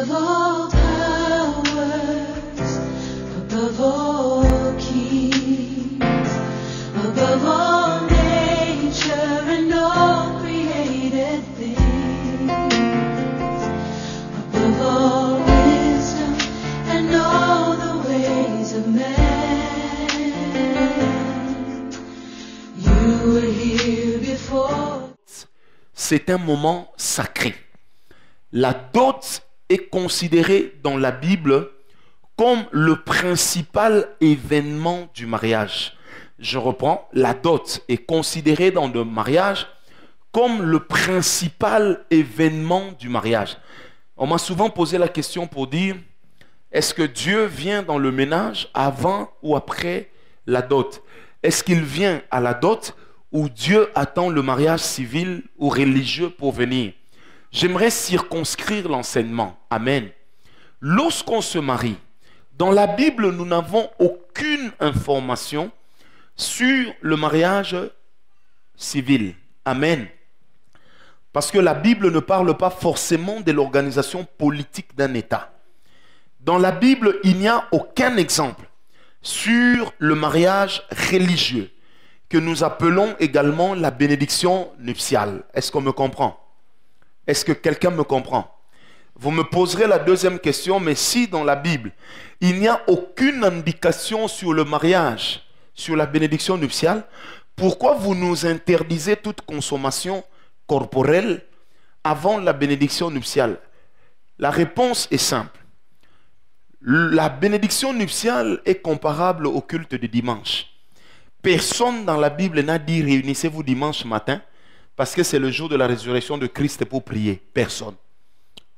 above all powers, above all kings, above all nature and all created things, above all wisdom and all the ways of man. You were here before. C'est un moment sacré. La dot est considérée dans la Bible comme le principal événement du mariage. Je reprends, la dot est considérée dans le mariage comme le principal événement du mariage. On m'a souvent posé la question pour dire, est-ce que Dieu vient dans le ménage avant ou après la dot? Est-ce qu'il vient à la dot ou Dieu attend le mariage civil ou religieux pour venir? J'aimerais circonscrire l'enseignement. Amen. Lorsqu'on se marie, dans la Bible, nous n'avons aucune information sur le mariage civil. Amen. Parce que la Bible ne parle pas forcément de l'organisation politique d'un État. Dans la Bible, il n'y a aucun exemple sur le mariage religieux, que nous appelons également la bénédiction nuptiale. Est-ce qu'on me comprend? Est-ce que quelqu'un me comprend? Vous me poserez la deuxième question, mais si dans la Bible, il n'y a aucune indication sur le mariage, sur la bénédiction nuptiale, pourquoi vous nous interdisez toute consommation corporelle avant la bénédiction nuptiale? La réponse est simple. La bénédiction nuptiale est comparable au culte de dimanche. Personne dans la Bible n'a dit réunissez-vous dimanche matin parce que c'est le jour de la résurrection de Christ pour prier. Personne.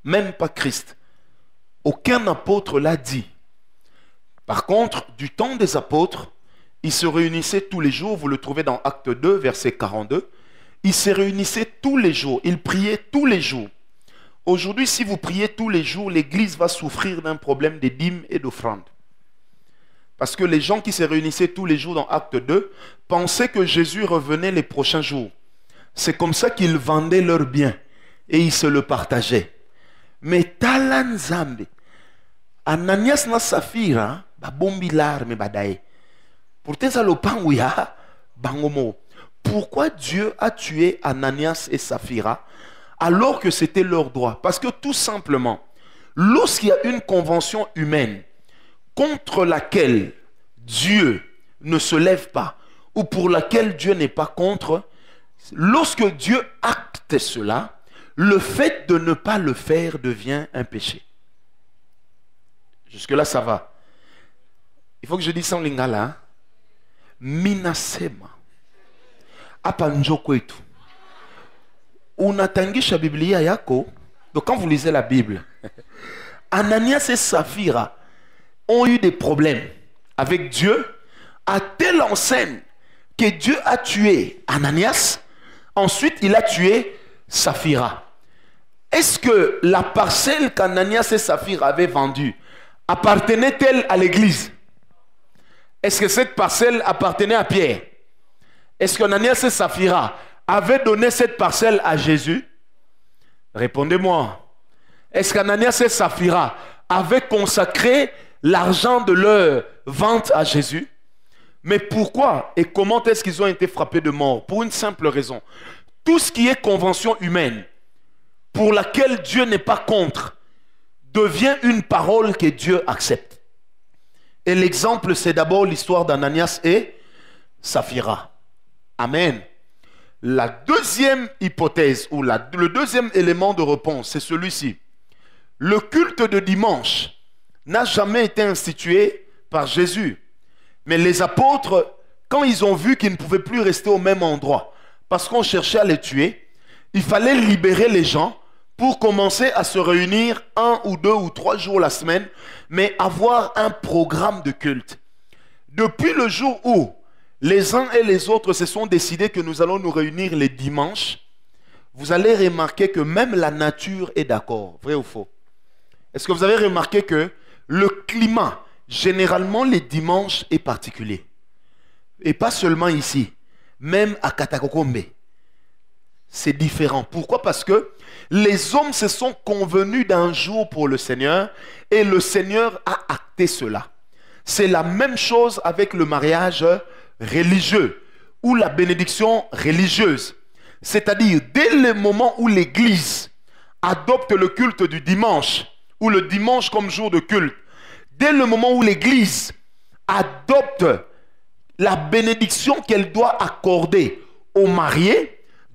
Même pas Christ. Aucun apôtre l'a dit. Par contre, du temps des apôtres, ils se réunissaient tous les jours. Vous le trouvez dans Acte 2, verset 42. Ils se réunissaient tous les jours. Ils priaient tous les jours. Aujourd'hui, si vous priez tous les jours, l'église va souffrir d'un problème de dîmes et d'offrandes. Parce que les gens qui se réunissaient tous les jours dans Acte 2 pensaient que Jésus revenait les prochains jours. C'est comme ça qu'ils vendaient leurs biens et ils se le partageaient. Mais Talan Zambe, Ananias na Safira, babombilar me badaye. Pourtant ça le panouya, bangomo. Pourquoi Dieu a tué Ananias et Saphira alors que c'était leur droit? Parce que tout simplement, lorsqu'il y a une convention humaine contre laquelle Dieu ne se lève pas ou pour laquelle Dieu n'est pas contre, lorsque Dieu acte cela, le fait de ne pas le faire devient un péché. Jusque-là, ça va. Il faut que je dise ça en lingala. Hein? Minasema. Apanjoko et tout. Unatangisha Biblia yako. Donc quand vous lisez la Bible, Ananias et Saphira ont eu des problèmes avec Dieu à telle enseigne que Dieu a tué Ananias. Ensuite, il a tué Saphira. Est-ce que la parcelle qu'Ananias et Saphira avaient vendue appartenait-elle à l'église? Est-ce que cette parcelle appartenait à Pierre? Est-ce qu'Ananias et Saphira avaient donné cette parcelle à Jésus? Répondez-moi. Est-ce qu'Ananias et Saphira avaient consacré l'argent de leur vente à Jésus? Mais pourquoi et comment est-ce qu'ils ont été frappés de mort? Pour une simple raison. Tout ce qui est convention humaine, pour laquelle Dieu n'est pas contre, devient une parole que Dieu accepte. Et l'exemple, c'est d'abord l'histoire d'Ananias et Saphira. Amen. La deuxième hypothèse, ou le deuxième élément de réponse, c'est celui-ci. Le culte de dimanche n'a jamais été institué par Jésus. Mais les apôtres, quand ils ont vu qu'ils ne pouvaient plus rester au même endroit, parce qu'on cherchait à les tuer, il fallait libérer les gens pour commencer à se réunir 1 ou 2 ou 3 jours la semaine, mais avoir un programme de culte. Depuis le jour où les uns et les autres se sont décidés que nous allons nous réunir les dimanches, vous allez remarquer que même la nature est d'accord. Vrai ou faux? Est-ce que vous avez remarqué que le climat, généralement les dimanches, est particulier? Et pas seulement ici, même à Katakokombe. c'est différent. Pourquoi? Parce que les hommes se sont convenus d'un jour pour le Seigneur et le Seigneur a acté cela. C'est la même chose avec le mariage religieux ou la bénédiction religieuse. C'est-à-dire, dès le moment où l'Église adopte le culte du dimanche ou le dimanche comme jour de culte, dès le moment où l'Église adopte la bénédiction qu'elle doit accorder aux mariés,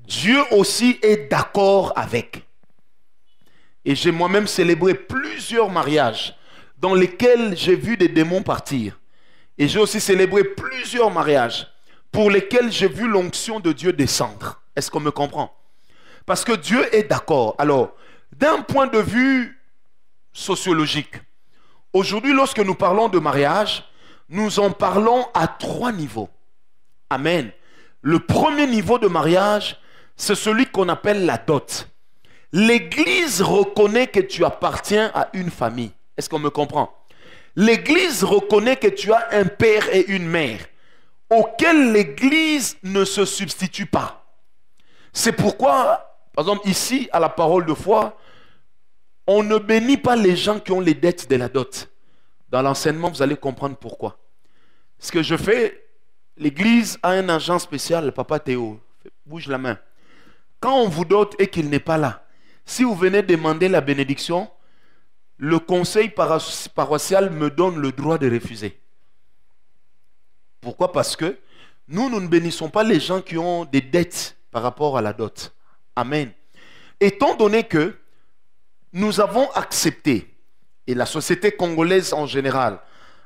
Dieu aussi est d'accord avec. Et j'ai moi-même célébré plusieurs mariages dans lesquels j'ai vu des démons partir. Et j'ai aussi célébré plusieurs mariages pour lesquels j'ai vu l'onction de Dieu descendre. Est-ce qu'on me comprend? Parce que Dieu est d'accord. Alors, d'un point de vue sociologique, aujourd'hui, lorsque nous parlons de mariage, nous en parlons à 3 niveaux. Amen. Le premier niveau de mariage, c'est celui qu'on appelle la dot. L'Église reconnaît que tu appartiens à une famille. Est-ce qu'on me comprend? L'Église reconnaît que tu as un père et une mère, auxquels l'Église ne se substitue pas. C'est pourquoi, par exemple, ici, à la parole de foi, on ne bénit pas les gens qui ont les dettes de la dot. Dans l'enseignement, vous allez comprendre pourquoi. Ce que je fais, l'Église a un agent spécial, le papa Théo. Bouge la main. Quand on vous dote et qu'il n'est pas là, si vous venez demander la bénédiction, le conseil paroissial me donne le droit de refuser. Pourquoi? Parce que nous ne bénissons pas les gens qui ont des dettes par rapport à la dot. Amen. Étant donné que nous avons accepté, et la société congolaise en général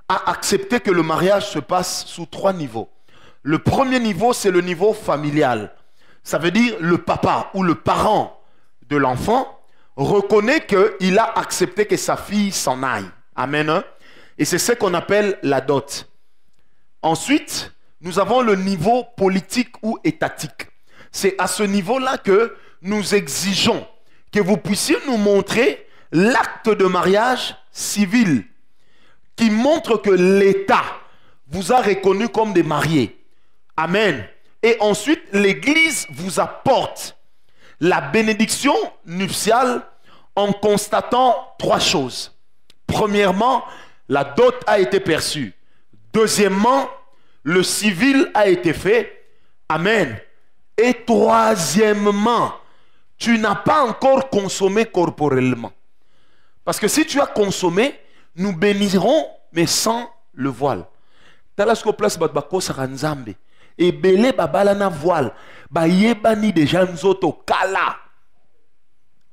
a accepté que le mariage se passe sous 3 niveaux. Le premier niveau, c'est le niveau familial. Ça veut dire le papa ou le parent de l'enfant reconnaît qu'il a accepté que sa fille s'en aille. Amen. Hein? Et c'est ce qu'on appelle la dot. Ensuite, nous avons le niveau politique ou étatique. C'est à ce niveau-là que nous exigeons que vous puissiez nous montrer l'acte de mariage civil qui montre que l'État vous a reconnu comme des mariés. Amen. Et ensuite, l'Église vous apporte la bénédiction nuptiale en constatant 3 choses. Premièrement, la dot a été perçue. Deuxièmement, le civil a été fait. Amen. Et troisièmement, tu n'as pas encore consommé corporellement. Parce que si tu as consommé, nous bénirons, mais sans le voile. Talasko place batbako saranzambe. Et belé babalana voile. Ba yebani de janzoto kala.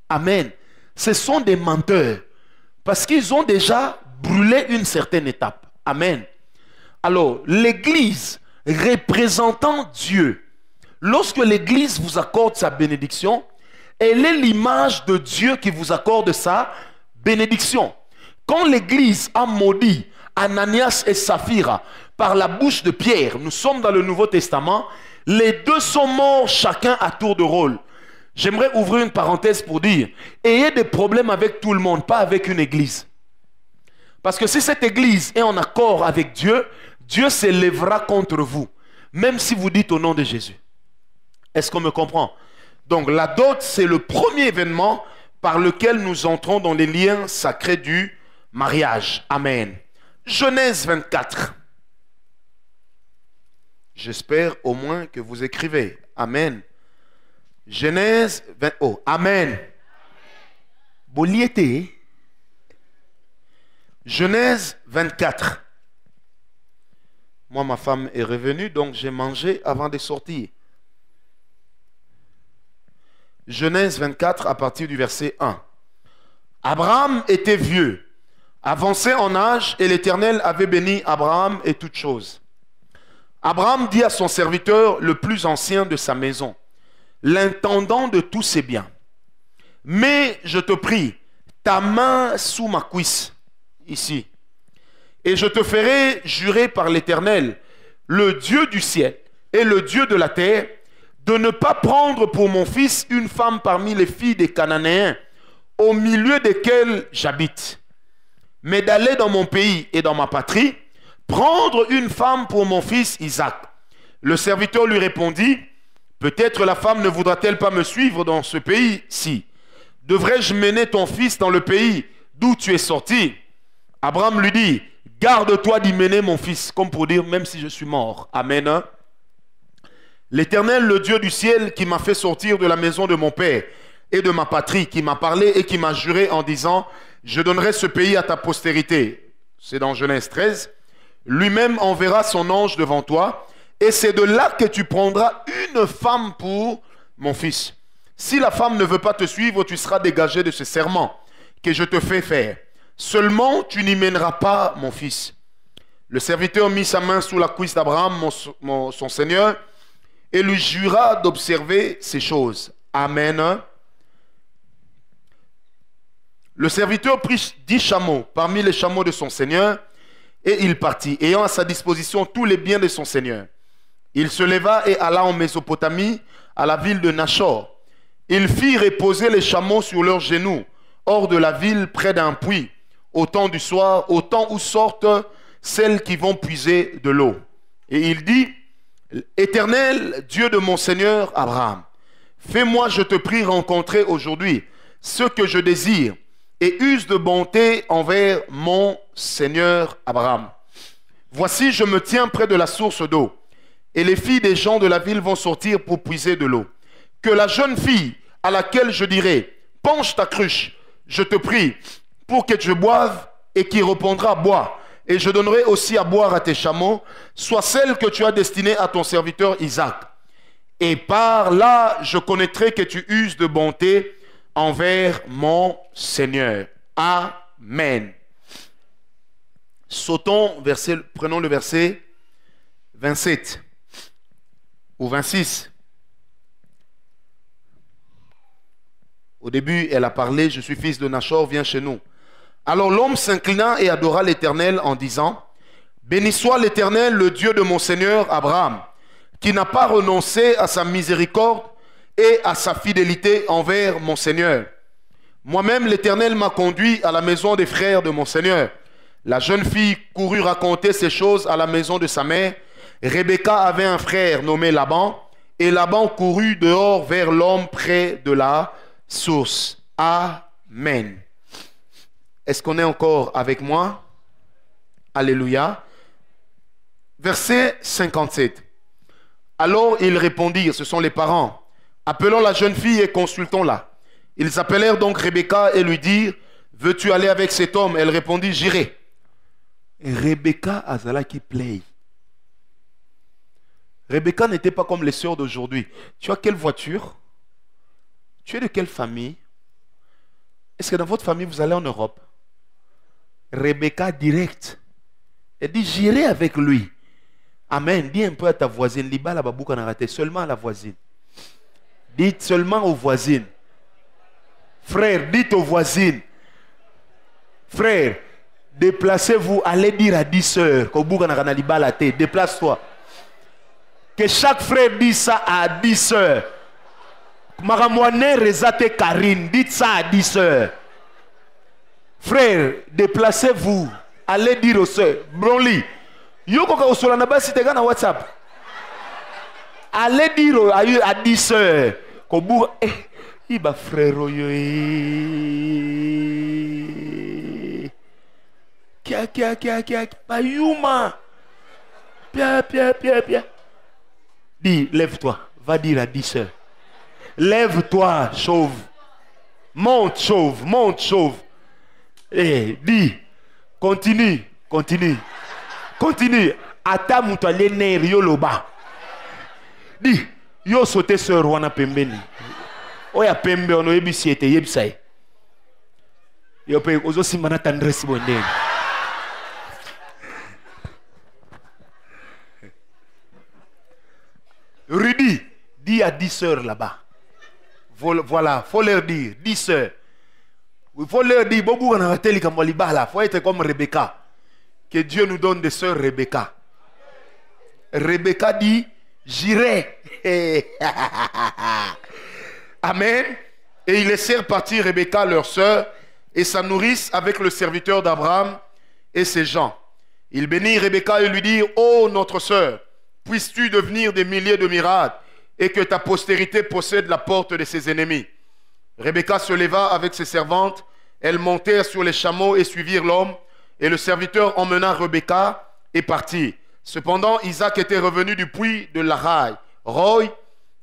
Amen. Ce sont des menteurs. Parce qu'ils ont déjà brûlé une certaine étape. Amen. Alors, l'Église représentant Dieu, lorsque l'Église vous accorde sa bénédiction, elle est l'image de Dieu qui vous accorde sa bénédiction. Quand l'Église a maudit Ananias et Saphira par la bouche de Pierre, nous sommes dans le Nouveau Testament, les deux sont morts chacun à tour de rôle. J'aimerais ouvrir une parenthèse pour dire, ayez des problèmes avec tout le monde, pas avec une église. Parce que si cette église est en accord avec Dieu, Dieu s'élèvera contre vous, même si vous dites au nom de Jésus. Est-ce qu'on me comprend? Donc la dot, c'est le premier événement par lequel nous entrons dans les liens sacrés du mariage. Amen. Genèse 24. J'espère au moins que vous écrivez. Amen. Genèse 20. Oh, Amen. Boliété. Genèse 24. Moi, ma femme est revenue, donc j'ai mangé avant de sortir. Genèse 24 à partir du verset 1. Abraham était vieux, avancé en âge, et l'Éternel avait béni Abraham et toutes choses. Abraham dit à son serviteur, le plus ancien de sa maison, l'intendant de tous ses biens: mets, je te prie, ta main sous ma cuisse, ici, et je te ferai jurer par l'Éternel, le Dieu du ciel et le Dieu de la terre, de ne pas prendre pour mon fils une femme parmi les filles des Cananéens, au milieu desquels j'habite, mais d'aller dans mon pays et dans ma patrie, prendre une femme pour mon fils Isaac. Le serviteur lui répondit: Peut-être la femme ne voudra-t-elle pas me suivre dans ce pays-ci? Devrais-je mener ton fils dans le pays d'où tu es sorti? Abraham lui dit, garde-toi d'y mener mon fils, comme pour dire, même si je suis mort. Amen. L'Éternel, le Dieu du ciel, qui m'a fait sortir de la maison de mon père et de ma patrie, qui m'a parlé et qui m'a juré en disant, je donnerai ce pays à ta postérité. C'est dans Genèse 13. Lui-même enverra son ange devant toi, et c'est de là que tu prendras une femme pour mon fils. Si la femme ne veut pas te suivre, tu seras dégagé de ce serment que je te fais faire. Seulement, tu n'y mèneras pas mon fils. Le serviteur mit sa main sous la cuisse d'Abraham, son Seigneur, et lui jura d'observer ces choses. Amen. Le serviteur prit 10 chameaux parmi les chameaux de son Seigneur, et il partit, ayant à sa disposition tous les biens de son Seigneur. Il se leva et alla en Mésopotamie, à la ville de Nachor. Il fit reposer les chameaux sur leurs genoux, hors de la ville, près d'un puits, au temps du soir, au temps où sortent celles qui vont puiser de l'eau. Et il dit, Éternel, Dieu de mon Seigneur Abraham, fais-moi, je te prie, rencontrer aujourd'hui ce que je désire, et use de bonté envers mon Seigneur Abraham. Voici, je me tiens près de la source d'eau, et les filles des gens de la ville vont sortir pour puiser de l'eau. Que la jeune fille à laquelle je dirai, penche ta cruche, je te prie, pour que tu boives, et qui répondra, bois, et je donnerai aussi à boire à tes chameaux, soit celle que tu as destinée à ton serviteur Isaac. Et par là, je connaîtrai que tu uses de bonté envers mon Seigneur. Amen. Prenons le verset 27 ou 26. Au début, elle a parlé, je suis fils de Nachor, viens chez nous. Alors l'homme s'inclina et adora l'Éternel en disant, béni soit l'Éternel, le Dieu de mon Seigneur Abraham, qui n'a pas renoncé à sa miséricorde et à sa fidélité envers mon Seigneur. Moi-même, l'Éternel m'a conduit à la maison des frères de mon Seigneur. La jeune fille courut raconter ces choses à la maison de sa mère. Rebecca avait un frère nommé Laban, et Laban courut dehors vers l'homme près de la source. Amen. Est-ce qu'on est encore avec moi? Alléluia. Verset 57. Alors ils répondirent, ce sont les parents, appelons la jeune fille et consultons-la. Ils appelèrent donc Rebecca et lui dirent, veux-tu aller avec cet homme? Elle répondit, j'irai. Rebecca azalaki play. Rebecca n'était pas comme les sœurs d'aujourd'hui. Tu as quelle voiture? Tu es de quelle famille? Est-ce que dans votre famille vous allez en Europe? Rebecca direct. Elle dit, j'irai avec lui. Amen. Dis un peu à ta voisine. Liba la babouka n'a raté. Seulement à la voisine. Dites seulement aux voisines. Frère, dites aux voisines. Frère, déplacez-vous. Allez dire à 10 sœurs. Déplace-toi. Que chaque frère dise ça à 10 sœurs. Maramouane Rezate Karine. Dites ça à 10 sœurs. Frère, déplacez-vous. Allez dire aux sœurs. Bronli. Yokoka Osolanaba si te gana WhatsApp. Allez dire à 10 sœurs. Kobu iba frère yo. Kia. Bayuma. Pia. Dis, lève-toi. Va dire à 10 sœurs. Lève-toi, chauve. Monte, chauve. Eh, dis. Continue. Ata mutale ner yo loba. Dis, yo sote sœur wana pembeni. Oya pembe ono yebisi ete yebisai. Yo pe ozo simana tendresse bonde. Rudy, dis à 10 sœurs là-bas. Voilà, faut leur dire, 10 sœurs. Il faut leur dire, Bobo on a télé comme Molibala, faut être comme Rebecca. Que Dieu nous donne des sœurs Rebecca. Rebecca dit, j'irai. Amen. Et ils laissèrent partir Rebecca, leur sœur, et sa nourrice avec le serviteur d'Abraham et ses gens. Ils bénirent Rebecca et lui dirent, ô notre sœur, puisses-tu devenir des milliers de miracles et que ta postérité possède la porte de ses ennemis. Rebecca se leva avec ses servantes. Elles montèrent sur les chameaux et suivirent l'homme. Et le serviteur emmena Rebecca et partit. Cependant, Isaac était revenu du puits de Lahai, Roy,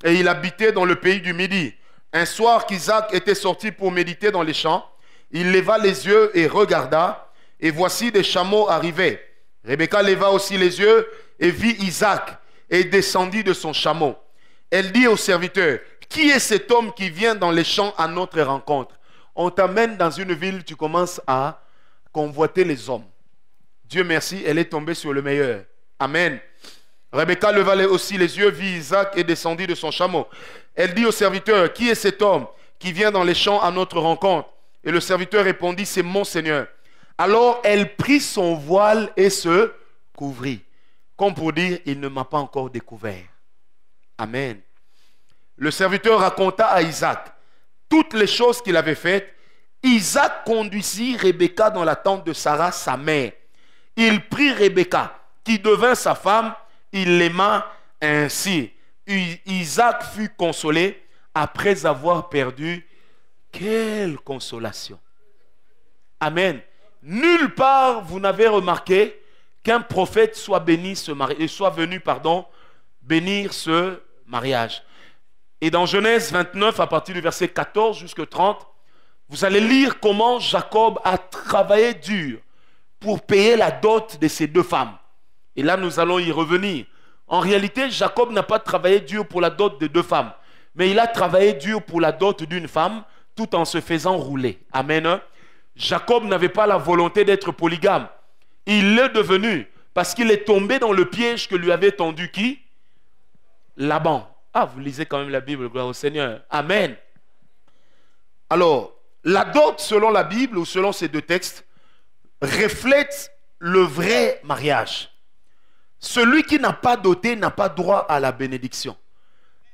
et il habitait dans le pays du Midi. Un soir qu'Isaac était sorti pour méditer dans les champs, il leva les yeux et regarda, et voici des chameaux arrivaient. Rebecca leva aussi les yeux et vit Isaac, et descendit de son chameau. Elle dit au serviteur, « Qui est cet homme qui vient dans les champs à notre rencontre ?» On t'amène dans une ville, tu commences à convoiter les hommes. Dieu merci, elle est tombée sur le meilleur. Amen. Rebecca leva aussi les yeux, vit Isaac et descendit de son chameau. Elle dit au serviteur, « Qui est cet homme qui vient dans les champs à notre rencontre ?» Et le serviteur répondit, « C'est mon Seigneur. » Alors elle prit son voile et se couvrit, comme pour dire, il ne m'a pas encore découvert. Amen. Le serviteur raconta à Isaac toutes les choses qu'il avait faites. Isaac conduisit Rebecca dans la tente de Sarah, sa mère. Il prit Rebecca, qui devint sa femme, il l'aima ainsi. Isaac fut consolé après avoir perdu. Quelle consolation. Amen. Nulle part vous n'avez remarqué qu'un prophète soit béni soit venu bénir ce mariage. Et dans Genèse 29, à partir du verset 14 jusqu'à 30, vous allez lire comment Jacob a travaillé dur pour payer la dot de ses deux femmes. Et là, nous allons y revenir. En réalité, Jacob n'a pas travaillé dur pour la dot de deux femmes, mais il a travaillé dur pour la dot d'une femme, tout en se faisant rouler. Amen. Jacob n'avait pas la volonté d'être polygame. Il l'est devenu parce qu'il est tombé dans le piège que lui avait tendu qui? Laban. Ah, vous lisez quand même la Bible, gloire au Seigneur. Amen. Alors, la dot, selon la Bible ou selon ces deux textes, reflète le vrai mariage. Celui qui n'a pas doté n'a pas droit à la bénédiction.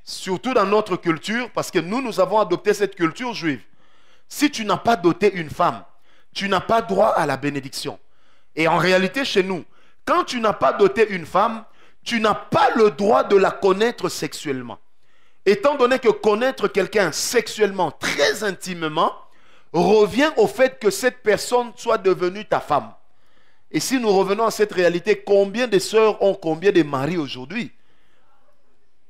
Surtout dans notre culture, parce que nous avons adopté cette culture juive. Si tu n'as pas doté une femme, tu n'as pas droit à la bénédiction. Et en réalité, chez nous, quand tu n'as pas doté une femme, tu n'as pas le droit de la connaître sexuellement. Étant donné que connaître quelqu'un sexuellement, très intimement, revient au fait que cette personne soit devenue ta femme. Et si nous revenons à cette réalité, combien de sœurs ont combien de maris aujourd'hui?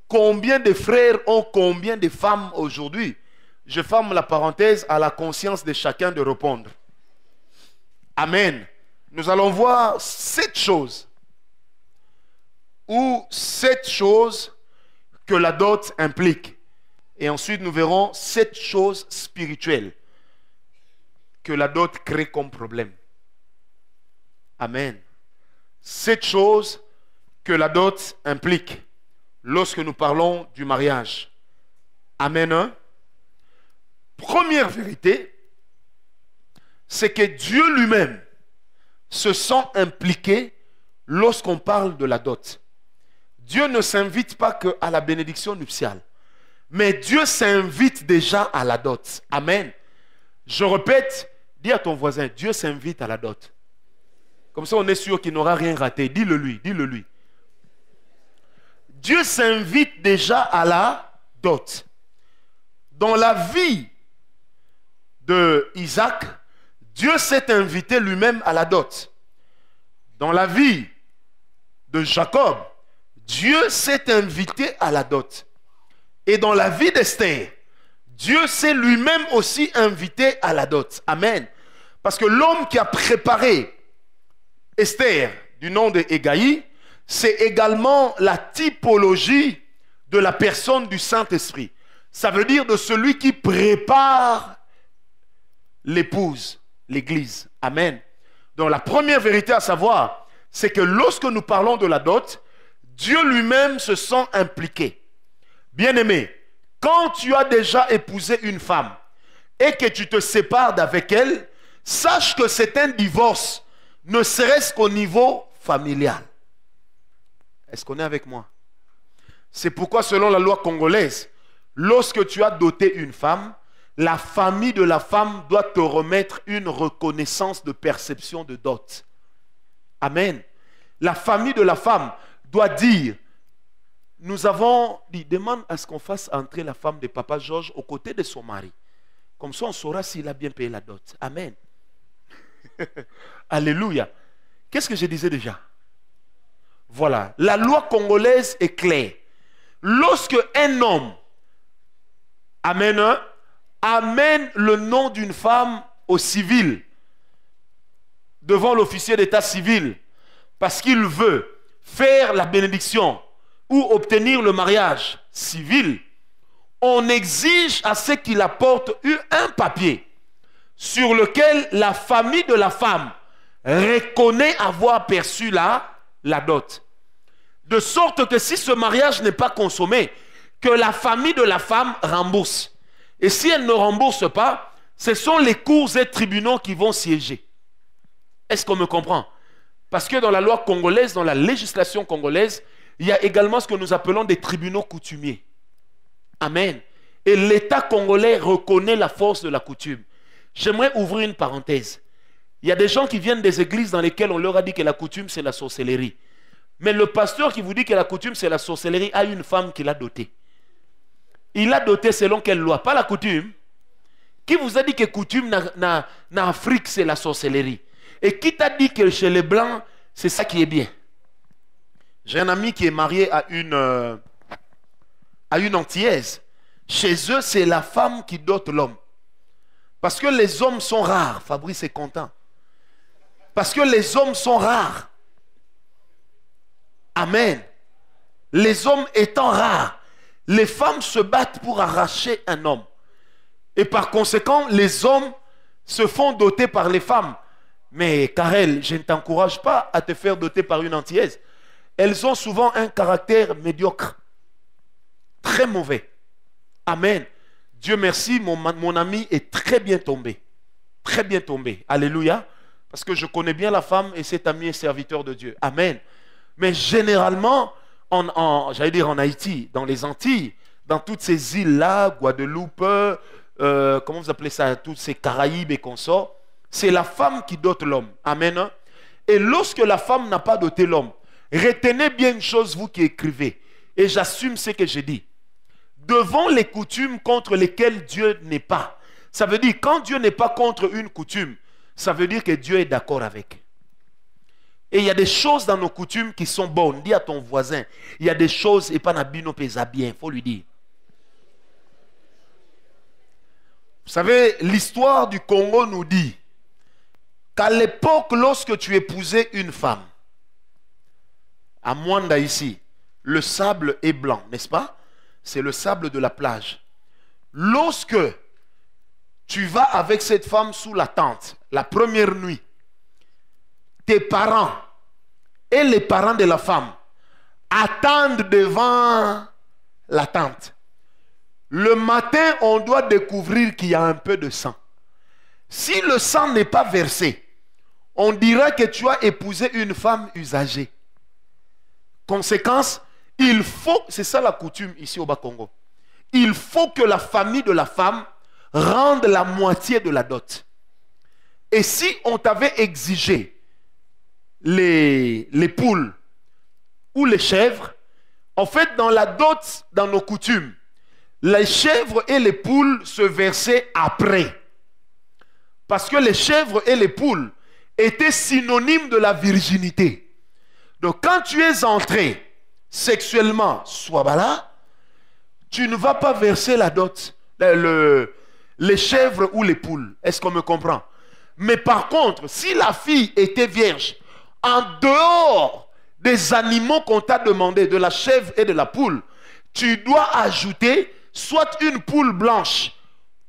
Combien de frères ont combien de femmes aujourd'hui? Je ferme la parenthèse à la conscience de chacun de répondre. Amen. Nous allons voir 7 choses. Ou 7 choses que la dot implique. Et ensuite, nous verrons 7 choses spirituelles que la dot crée comme problème. Amen. 7 choses que la dot implique lorsque nous parlons du mariage. Amen. Première vérité, c'est que Dieu lui-même se sent impliqué lorsqu'on parle de la dot. Dieu ne s'invite pas qu'à la bénédiction nuptiale, mais Dieu s'invite déjà à la dot. Amen. Je répète, dis à ton voisin, Dieu s'invite à la dot. Comme ça, on est sûr qu'il n'aura rien raté. Dis-le lui, dis-le lui. Dieu s'invite déjà à la dot. Dans la vie de Isaac, Dieu s'est invité lui-même à la dot. Dans la vie de Jacob, Dieu s'est invité à la dot. Et dans la vie d'Esther, Dieu s'est lui-même aussi invité à la dot. Amen. Parce que l'homme qui a préparé Esther, du nom de Hégaï, c'est également la typologie de la personne du Saint-Esprit. Ça veut dire de celui qui prépare l'épouse, l'église. Amen. Donc la première vérité à savoir, c'est que lorsque nous parlons de la dot, Dieu lui-même se sent impliqué. Bien-aimé, quand tu as déjà épousé une femme et que tu te sépares d'avec elle, sache que c'est un divorce, ne serait-ce qu'au niveau familial. Est-ce qu'on est avec moi? C'est pourquoi, selon la loi congolaise, lorsque tu as doté une femme, la famille de la femme doit te remettre une reconnaissance de perception de dot. Amen. La famille de la femme doit dire, nous avons dit, demande à ce qu'on fasse entrer la femme de Papa Georges aux côtés de son mari. Comme ça, on saura s'il a bien payé la dot. Amen. Alléluia. Qu'est-ce que je disais déjà? Voilà. La loi congolaise est claire. Lorsque un homme amène le nom d'une femme au civil, devant l'officier d'état civil, parce qu'il veut faire la bénédiction ou obtenir le mariage civil, on exige à ce qu'il apporte un papier sur lequel la famille de la femme reconnaît avoir perçu la dot. De sorte que si ce mariage n'est pas consommé, que la famille de la femme rembourse. Et si elle ne rembourse pas, ce sont les cours et tribunaux qui vont siéger. Est-ce qu'on me comprend? Parce que dans la loi congolaise, dans la législation congolaise, il y a également ce que nous appelons des tribunaux coutumiers. Amen. Et l'État congolais reconnaît la force de la coutume. J'aimerais ouvrir une parenthèse. Il y a des gens qui viennent des églises dans lesquelles on leur a dit que la coutume c'est la sorcellerie. Mais le pasteur qui vous dit que la coutume c'est la sorcellerie a une femme qu'il a dotée. Il l'a dotée selon quelle loi? Pas la coutume. Qui vous a dit que coutume en Afrique c'est la sorcellerie? Et qui t'a dit que chez les Blancs c'est ça qui est bien? J'ai un ami qui est marié à une Antillaise. Chez eux, c'est la femme qui dote l'homme. Parce que les hommes sont rares. Fabrice est content. Parce que les hommes sont rares. Amen. Les hommes étant rares, les femmes se battent pour arracher un homme. Et par conséquent, les hommes se font doter par les femmes. Mais Karel, je ne t'encourage pas à te faire doter par une Antillaise. Elles ont souvent un caractère médiocre. Très mauvais. Amen. Dieu merci, mon ami est très bien tombé. Très bien tombé. Alléluia. Parce que je connais bien la femme et cet ami est serviteur de Dieu. Amen. Mais généralement, j'allais dire en Haïti, dans les Antilles, dans toutes ces îles-là, Guadeloupe, comment vous appelez ça, toutes ces Caraïbes et consorts, c'est la femme qui dote l'homme. Amen. Et lorsque la femme n'a pas doté l'homme, retenez bien une chose, vous qui écrivez, et j'assume ce que j'ai dit. Devant les coutumes contre lesquelles Dieu n'est pas. Ça veut dire, quand Dieu n'est pas contre une coutume, ça veut dire que Dieu est d'accord avec. Et il y a des choses dans nos coutumes qui sont bonnes. Dis à ton voisin, il y a des choses, et pas nabino pesa bien, il faut lui dire. Vous savez, l'histoire du Congo nous dit qu'à l'époque, lorsque tu épousais une femme, à Mwanda ici, le sable est blanc, n'est-ce pas? C'est le sable de la plage. Lorsque tu vas avec cette femme sous la tente, la première nuit, tes parents et les parents de la femme attendent devant la tente. Le matin, on doit découvrir qu'il y a un peu de sang. Si le sang n'est pas versé, on dira que tu as épousé une femme usagée. Conséquence, il faut, c'est ça la coutume ici au Bas-Congo, il faut que la famille de la femme rende la moitié de la dot. Et si on t'avait exigé les poules ou les chèvres, en fait dans la dot, dans nos coutumes, les chèvres et les poules se versaient après. Parce que les chèvres et les poules étaient synonymes de la virginité. Donc quand tu es entré sexuellement, soit tu ne vas pas verser la dot, les chèvres ou les poules. Est-ce qu'on me comprend? Mais par contre, si la fille était vierge, en dehors des animaux qu'on t'a demandé, de la chèvre et de la poule, tu dois ajouter soit une poule blanche,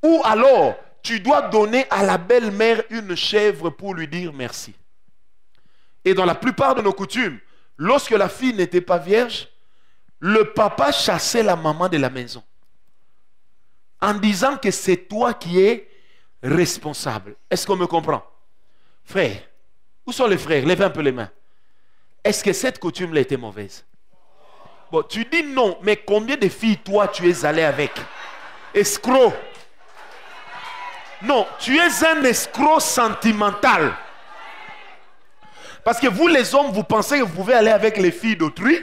ou alors tu dois donner à la belle-mère une chèvre pour lui dire merci. Et dans la plupart de nos coutumes, lorsque la fille n'était pas vierge, le papa chassait la maman de la maison en disant que c'est toi qui es responsable. Est-ce qu'on me comprend? Frère, où sont les frères? Levez un peu les mains. Est-ce que cette coutume-là était mauvaise? Bon, tu dis non, mais combien de filles toi tu es allé avec? Escroc. Non, tu es un escroc sentimental. Parce que vous les hommes, vous pensez que vous pouvez aller avec les filles d'autrui.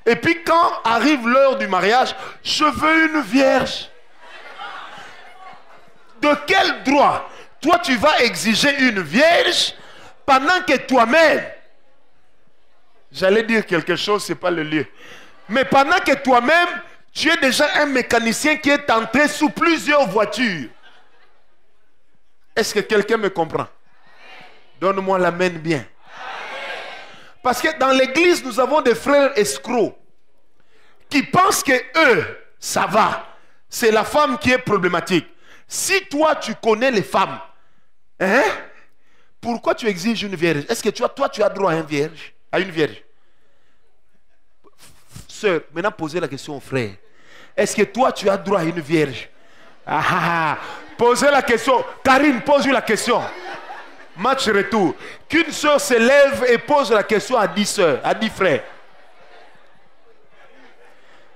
Et puis quand arrive l'heure du mariage, je veux une vierge. De quel droit toi tu vas exiger une vierge pendant que toi-même, j'allais dire quelque chose, ce n'est pas le lieu, mais pendant que toi-même, tu es déjà un mécanicien qui est entré sous plusieurs voitures. Est-ce que quelqu'un me comprend? Donne-moi l'amen bien. Parce que dans l'église, nous avons des frères escrocs qui pensent que eux, ça va. C'est la femme qui est problématique. Si toi, tu connais les femmes, hein, pourquoi tu exiges une vierge? Est-ce que toi, tu as droit à une vierge? Sœur, maintenant posez la question au frère. Est-ce que toi, tu as droit à une vierge? Posez la question. Karine, pose-lui la question. Match retour. Qu'une sœur se lève et pose la question à 10 sœurs, à 10 frères.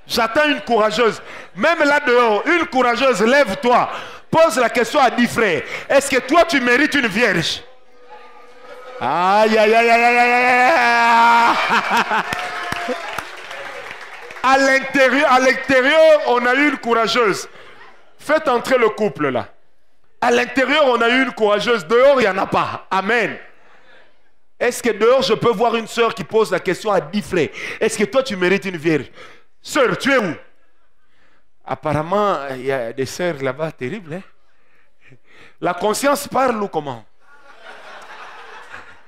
J'attends une courageuse. Même là dehors, une courageuse, lève-toi. Pose la question à 10 frères. Est-ce que toi, tu mérites une vierge? Aïe, aïe, aïe, aïe, aïe, aïe. À l'intérieur, on a eu une courageuse. Faites entrer le couple là. À l'intérieur, on a eu une courageuse. Dehors, il n'y en a pas. Amen. Est-ce que dehors, je peux voir une sœur qui pose la question à 10 frères? Est-ce que toi, tu mérites une vierge? Sœur, tu es où? Apparemment, il y a des sœurs là-bas terribles. Hein? La conscience parle ou comment?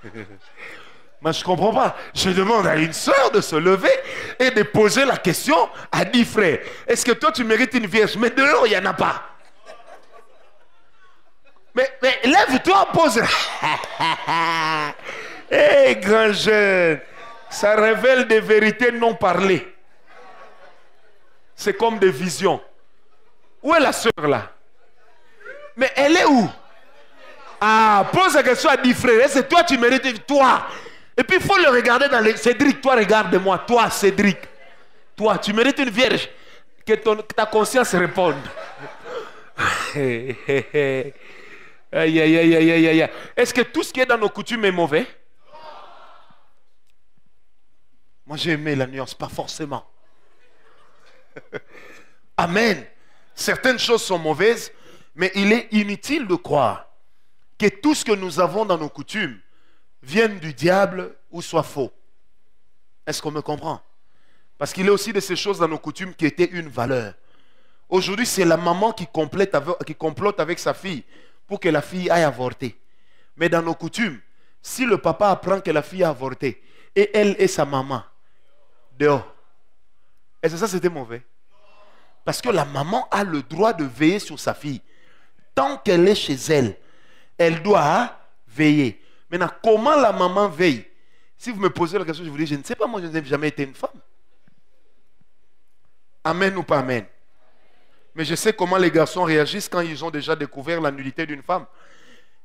Mais je ne comprends pas. Je demande à une sœur de se lever et de poser la question à 10 frères. Est-ce que toi, tu mérites une vierge? Mais dehors, il n'y en a pas. Mais lève-toi, pose. Hé, grand jeune, ça révèle des vérités non parlées. C'est comme des visions. Où est la sœur là? Mais elle est où? Pose la question à 10 frères. Est-ce que toi, tu mérites? Toi. Et puis il faut le regarder dans les... Cédric, toi, regarde-moi. Toi, Cédric. Toi, tu mérites une vierge. Que ta conscience réponde. Aïe, aïe, aïe, aïe, aïe. Est-ce que tout ce qui est dans nos coutumes est mauvais? Moi, j'ai aimé la nuance, pas forcément. Amen. Certaines choses sont mauvaises, mais il est inutile de croire que tout ce que nous avons dans nos coutumes vienne du diable ou soit faux. Est-ce qu'on me comprend? Parce qu'il y a aussi de ces choses dans nos coutumes qui étaient une valeur. Aujourd'hui, c'est la maman qui complote avec sa fille pour que la fille aille avorter. Mais dans nos coutumes, si le papa apprend que la fille a avorté et elle et sa maman dehors, est-ce que ça c'était mauvais? Parce que la maman a le droit de veiller sur sa fille. Tant qu'elle est chez elle, elle doit veiller. Maintenant, comment la maman veille? Si vous me posez la question, je vous dis, je ne sais pas, moi je n'ai jamais été une femme. Amen ou pas amen? Mais je sais comment les garçons réagissent quand ils ont déjà découvert la nudité d'une femme.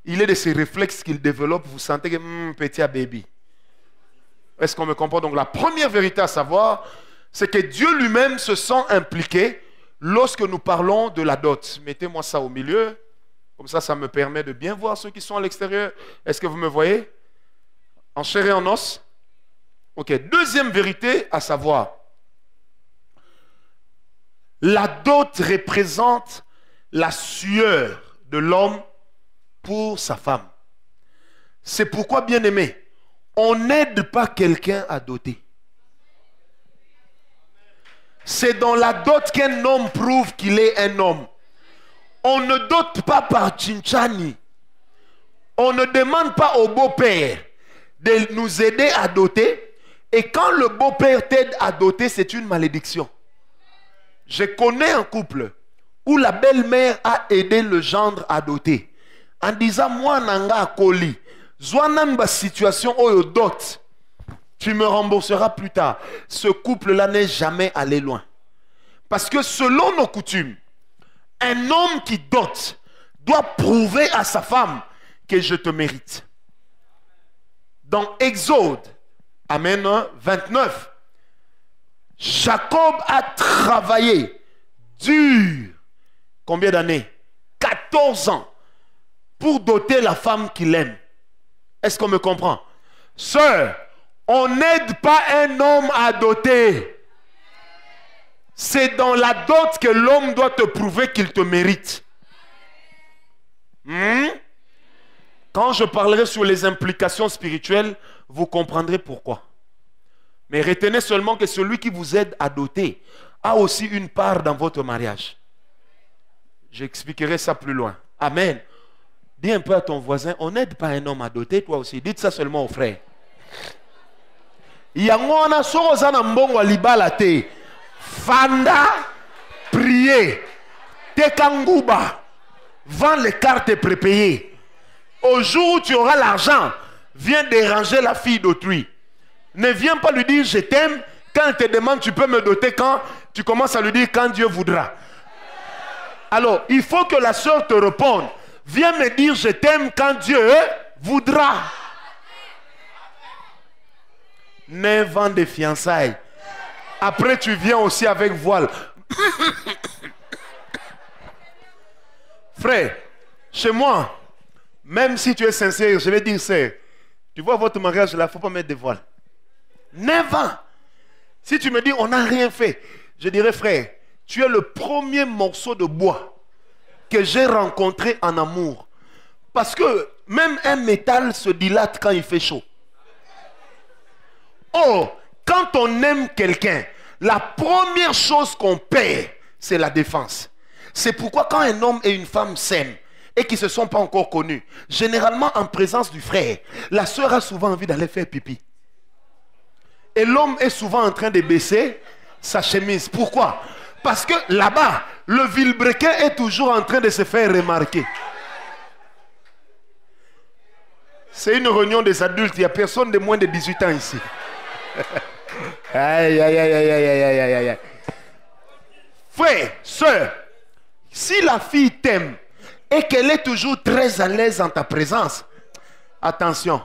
Il est de ces réflexes qu'ils développent, vous sentez que, petit baby. Est-ce qu'on me comprend? Donc la première vérité à savoir, c'est que Dieu lui-même se sent impliqué lorsque nous parlons de la dot. Mettez-moi ça au milieu. Comme ça, ça me permet de bien voir ceux qui sont à l'extérieur. Est-ce que vous me voyez? En chair et en os? Ok. Deuxième vérité à savoir. La dot représente la sueur de l'homme pour sa femme. C'est pourquoi, bien aimé, on n'aide pas quelqu'un à doter. C'est dans la dot qu'un homme prouve qu'il est un homme. On ne dote pas par Chinchani. On ne demande pas au beau-père de nous aider à doter. Et quand le beau-père t'aide à doter, c'est une malédiction. Je connais un couple où la belle-mère a aidé le gendre à doter. En disant, moi, nanga koli, zwanamba situation oyo dot, tu me rembourseras plus tard. Ce couple-là n'est jamais allé loin. Parce que selon nos coutumes, un homme qui dote doit prouver à sa femme que je te mérite. Dans Exode, Amen 29, Jacob a travaillé dur. Combien d'années? 14 ans pour doter la femme qu'il aime. Est-ce qu'on me comprend? Sœur, on n'aide pas un homme à doter. C'est dans la dot que l'homme doit te prouver qu'il te mérite. Quand je parlerai sur les implications spirituelles, vous comprendrez pourquoi. Mais retenez seulement que celui qui vous aide à doter a aussi une part dans votre mariage. J'expliquerai ça plus loin. Amen. Dis un peu à ton voisin, on n'aide pas un homme à doter, toi aussi. Dites ça seulement aux frères. Yangona sorozana mbongo libala te. Fanda, prier. Tekanguba. Vends les cartes prépayées. Au jour où tu auras l'argent, viens déranger la fille d'autrui. Ne viens pas lui dire je t'aime. Quand elle te demande tu peux me doter quand, tu commences à lui dire quand Dieu voudra. Alors, il faut que la soeur te réponde. Viens me dire je t'aime quand Dieu voudra. 9 ans de fiançailles. Après, tu viens aussi avec voile. Frère, chez moi, même si tu es sincère, je vais dire ça. Tu vois votre mariage là, il ne faut pas mettre de voile. 9 ans. Si tu me dis on n'a rien fait, je dirais frère, tu es le premier morceau de bois que j'ai rencontré en amour. Parce que même un métal se dilate quand il fait chaud. Oh, quand on aime quelqu'un, la première chose qu'on perd, c'est la défense. C'est pourquoi quand un homme et une femme s'aiment et qui ne se sont pas encore connus, généralement en présence du frère, la soeur a souvent envie d'aller faire pipi. Et l'homme est souvent en train de baisser sa chemise. Pourquoi? Parce que là-bas, le vilebrequin est toujours en train de se faire remarquer. C'est une réunion des adultes. Il n'y a personne de moins de 18 ans ici. Aïe, aïe, aïe, aïe, aïe, aïe, aïe, aïe. Frère, soeur, si la fille t'aime et qu'elle est toujours très à l'aise en ta présence, attention,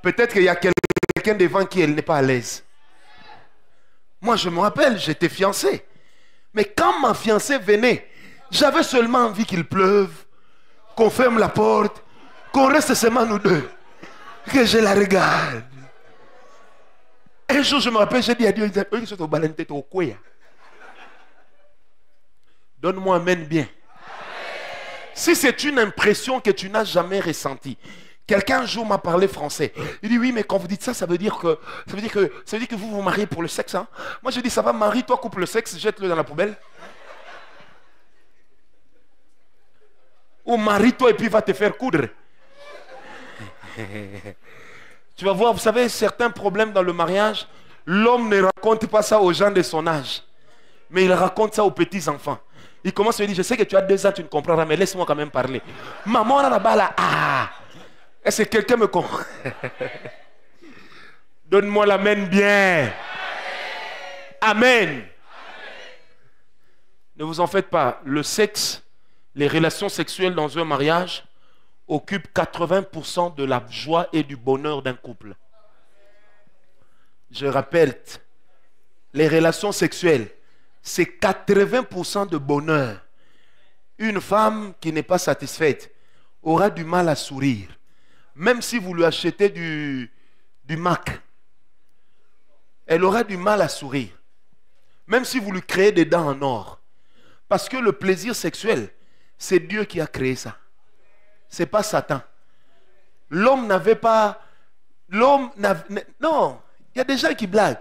peut-être qu'il y a quelqu'un devant qui elle n'est pas à l'aise. Moi, je me rappelle, j'étais fiancé. Mais quand ma fiancée venait, j'avais seulement envie qu'il pleuve, qu'on ferme la porte, qu'on reste seulement nous deux, que je la regarde. Un jour, je me rappelle, j'ai dit à Dieu, donne-moi amen bien. Si c'est une impression que tu n'as jamais ressentie, quelqu'un un jour m'a parlé français. Il dit oui, mais quand vous dites ça, ça veut dire que vous vous mariez pour le sexe. Hein? Moi, je dis ça va, marie-toi, coupe le sexe, jette-le dans la poubelle. Ou marie-toi et puis va te faire coudre. Tu vas voir, vous savez, certains problèmes dans le mariage, l'homme ne raconte pas ça aux gens de son âge, mais il raconte ça aux petits-enfants. Il commence à lui dire, je sais que tu as 2 ans, tu ne comprendras, mais laisse-moi quand même parler. Maman, là, là-bas, là, ah, est-ce que quelqu'un me comprend? Donne-moi l'amen bien. Amen. Amen. Ne vous en faites pas, le sexe, les relations sexuelles dans un mariage occupent 80% de la joie et du bonheur d'un couple. Je rappelle, les relations sexuelles, c'est 80% de bonheur. Une femme qui n'est pas satisfaite aura du mal à sourire. Même si vous lui achetez du Mac, elle aura du mal à sourire. Même si vous lui créez des dents en or. Parce que le plaisir sexuel, c'est Dieu qui a créé ça. C'est pas Satan. L'homme n'avait pas... Non, il y a des gens qui blaguent.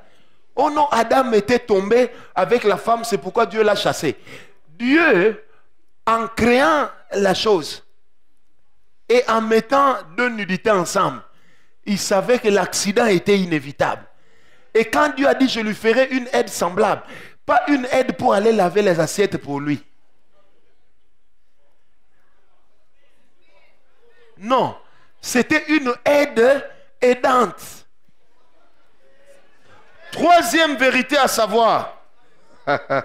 Oh non, Adam était tombé avec la femme, c'est pourquoi Dieu l'a chassé. Dieu, en créant la chose et en mettant 2 nudités ensemble, il savait que l'accident était inévitable. Et quand Dieu a dit, je lui ferai une aide semblable, pas une aide pour aller laver les assiettes pour lui. Non, c'était une aide aidante. 3e vérité à savoir. Aïe,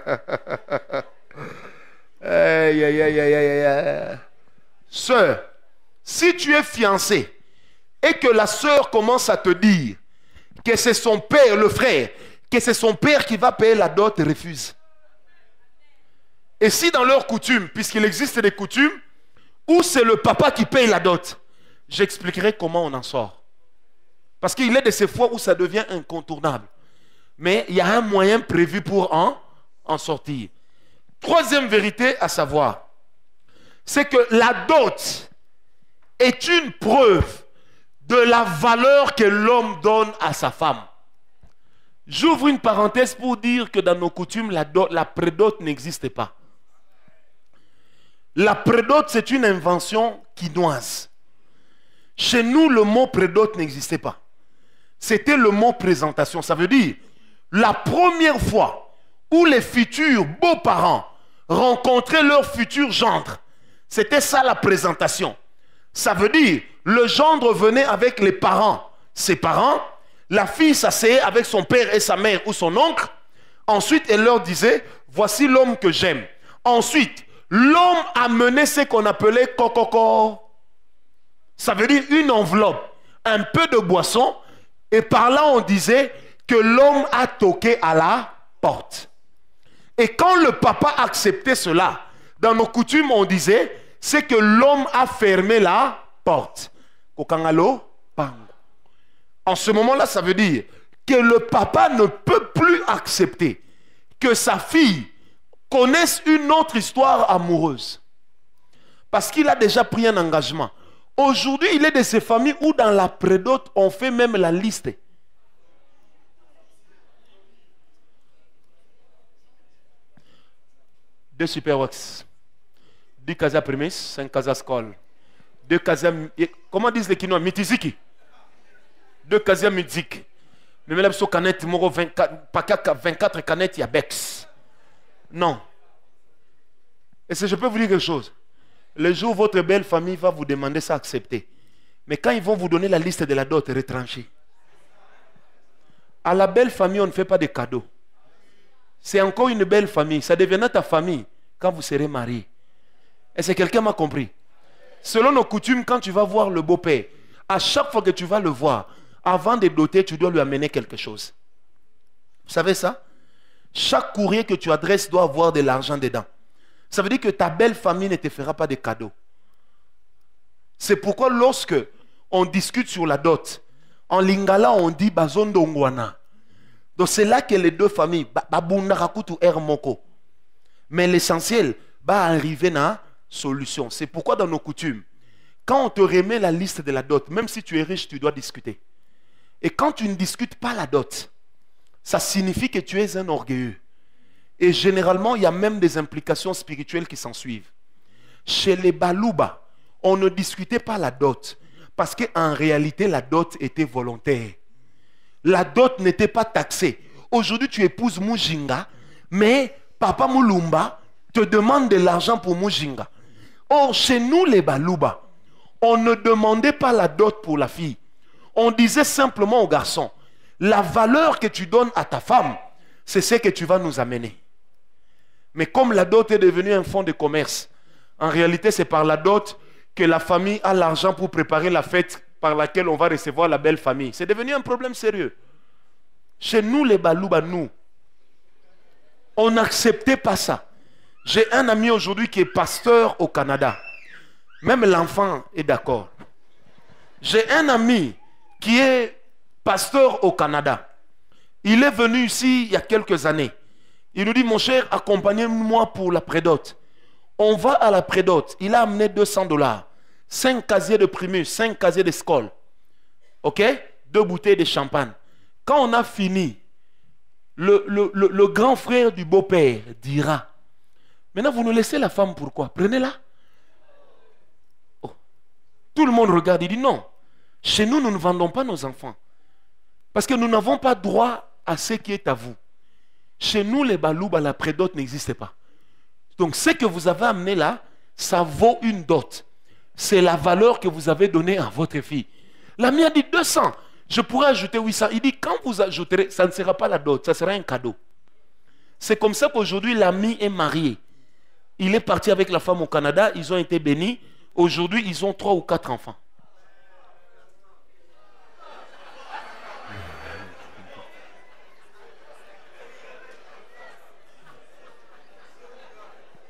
aïe, aïe, aïe, aïe. Sœur, si tu es fiancé et que la sœur commence à te dire que c'est son père, le frère, que c'est son père qui va payer la dot, refuse. Et si dans leur coutume, puisqu'il existe des coutumes, où c'est le papa qui paye la dot, j'expliquerai comment on en sort. Parce qu'il est de ces fois où ça devient incontournable. Mais il y a un moyen prévu pour en en sortir. Troisième vérité à savoir, c'est que la dot est une preuve de la valeur que l'homme donne à sa femme. J'ouvre une parenthèse pour dire que dans nos coutumes, la prédot n'existe pas. La prédot, c'est une invention quinoise. Chez nous, le mot prédot n'existait pas. C'était le mot présentation. Ça veut dire, la première fois où les futurs beaux-parents rencontraient leur futur gendre, c'était ça la présentation. Ça veut dire, le gendre venait avec les parents, ses parents, la fille s'asseyait avec son père et sa mère ou son oncle. Ensuite, elle leur disait, voici l'homme que j'aime. Ensuite, l'homme amenait ce qu'on appelait kokoko. Ça veut dire une enveloppe, un peu de boisson. Et par là, on disait que l'homme a toqué à la porte. Et quand le papa acceptait cela, dans nos coutumes, on disait, c'est que l'homme a fermé la porte. Kokangalo, pango. En ce moment-là, ça veut dire que le papa ne peut plus accepter que sa fille connaisse une autre histoire amoureuse. Parce qu'il a déjà pris un engagement. Aujourd'hui, il est de ces familles où dans la prédot, on fait même la liste. Deux superwax, 2 casas prémices, 5 casas scol, 2 casas, comment disent les Quinois, mitiziki, 2 casas mizik. Mais même si canette, 24 canettes, il y a Bex. Non. Et si je peux vous dire quelque chose, le jour où votre belle famille va vous demander ça, accepter. Mais quand ils vont vous donner la liste de la dot, retrancher. À la belle famille, on ne fait pas de cadeaux. C'est encore une belle famille. Ça deviendra ta famille quand vous serez mariés. Est-ce que quelqu'un m'a compris? Selon nos coutumes, quand tu vas voir le beau-père, à chaque fois que tu vas le voir, avant de doter, tu dois lui amener quelque chose. Vous savez ça? Chaque courrier que tu adresses doit avoir de l'argent dedans. Ça veut dire que ta belle famille ne te fera pas de cadeaux. C'est pourquoi lorsque on discute sur la dot, en lingala on dit bazondo ngwana. Donc c'est là que les deux familles, mais l'essentiel va arriver dans la solution. C'est pourquoi dans nos coutumes, quand on te remet la liste de la dot, même si tu es riche, tu dois discuter. Et quand tu ne discutes pas la dot, ça signifie que tu es un orgueilleux. Et généralement, il y a même des implications spirituelles qui s'en suivent. Chez les Balouba, on ne discutait pas la dot. Parce qu'en réalité, la dot était volontaire. La dot n'était pas taxée. Aujourd'hui, tu épouses Mujinga, mais Papa Moulumba te demande de l'argent pour Mujinga. Or, chez nous, les Balouba, on ne demandait pas la dot pour la fille. On disait simplement au garçon, la valeur que tu donnes à ta femme, c'est ce que tu vas nous amener. Mais comme la dot est devenue un fonds de commerce, en réalité, c'est par la dot que la famille a l'argent pour préparer la fête par laquelle on va recevoir la belle famille. C'est devenu un problème sérieux. Chez nous, les Balouba, nous, on n'acceptait pas ça. J'ai un ami aujourd'hui qui est pasteur au Canada. Même l'enfant est d'accord. J'ai un ami qui est pasteur au Canada. Il est venu ici il y a quelques années. Il nous dit, mon cher, accompagnez-moi pour la prédote. On va à la prédote. Il a amené $200. 5 casiers de primus, 5 casiers de Skol. Ok? 2 bouteilles de champagne. Quand on a fini, le grand frère du beau-père dira, maintenant vous nous laissez la femme pourquoi? Prenez-la. Oh. Tout le monde regarde, il dit non. Chez nous, nous ne vendons pas nos enfants. Parce que nous n'avons pas droit à ce qui est à vous. Chez nous, les Balouba, la prédote n'existe pas. Donc, ce que vous avez amené là, ça vaut une dot. C'est la valeur que vous avez donnée à votre fille. L'ami a dit 200. Je pourrais ajouter 800. Il dit, quand vous ajouterez, ça ne sera pas la dot, ça sera un cadeau. C'est comme ça qu'aujourd'hui, l'ami est marié. Il est parti avec la femme au Canada, ils ont été bénis. Aujourd'hui, ils ont 3 ou 4 enfants.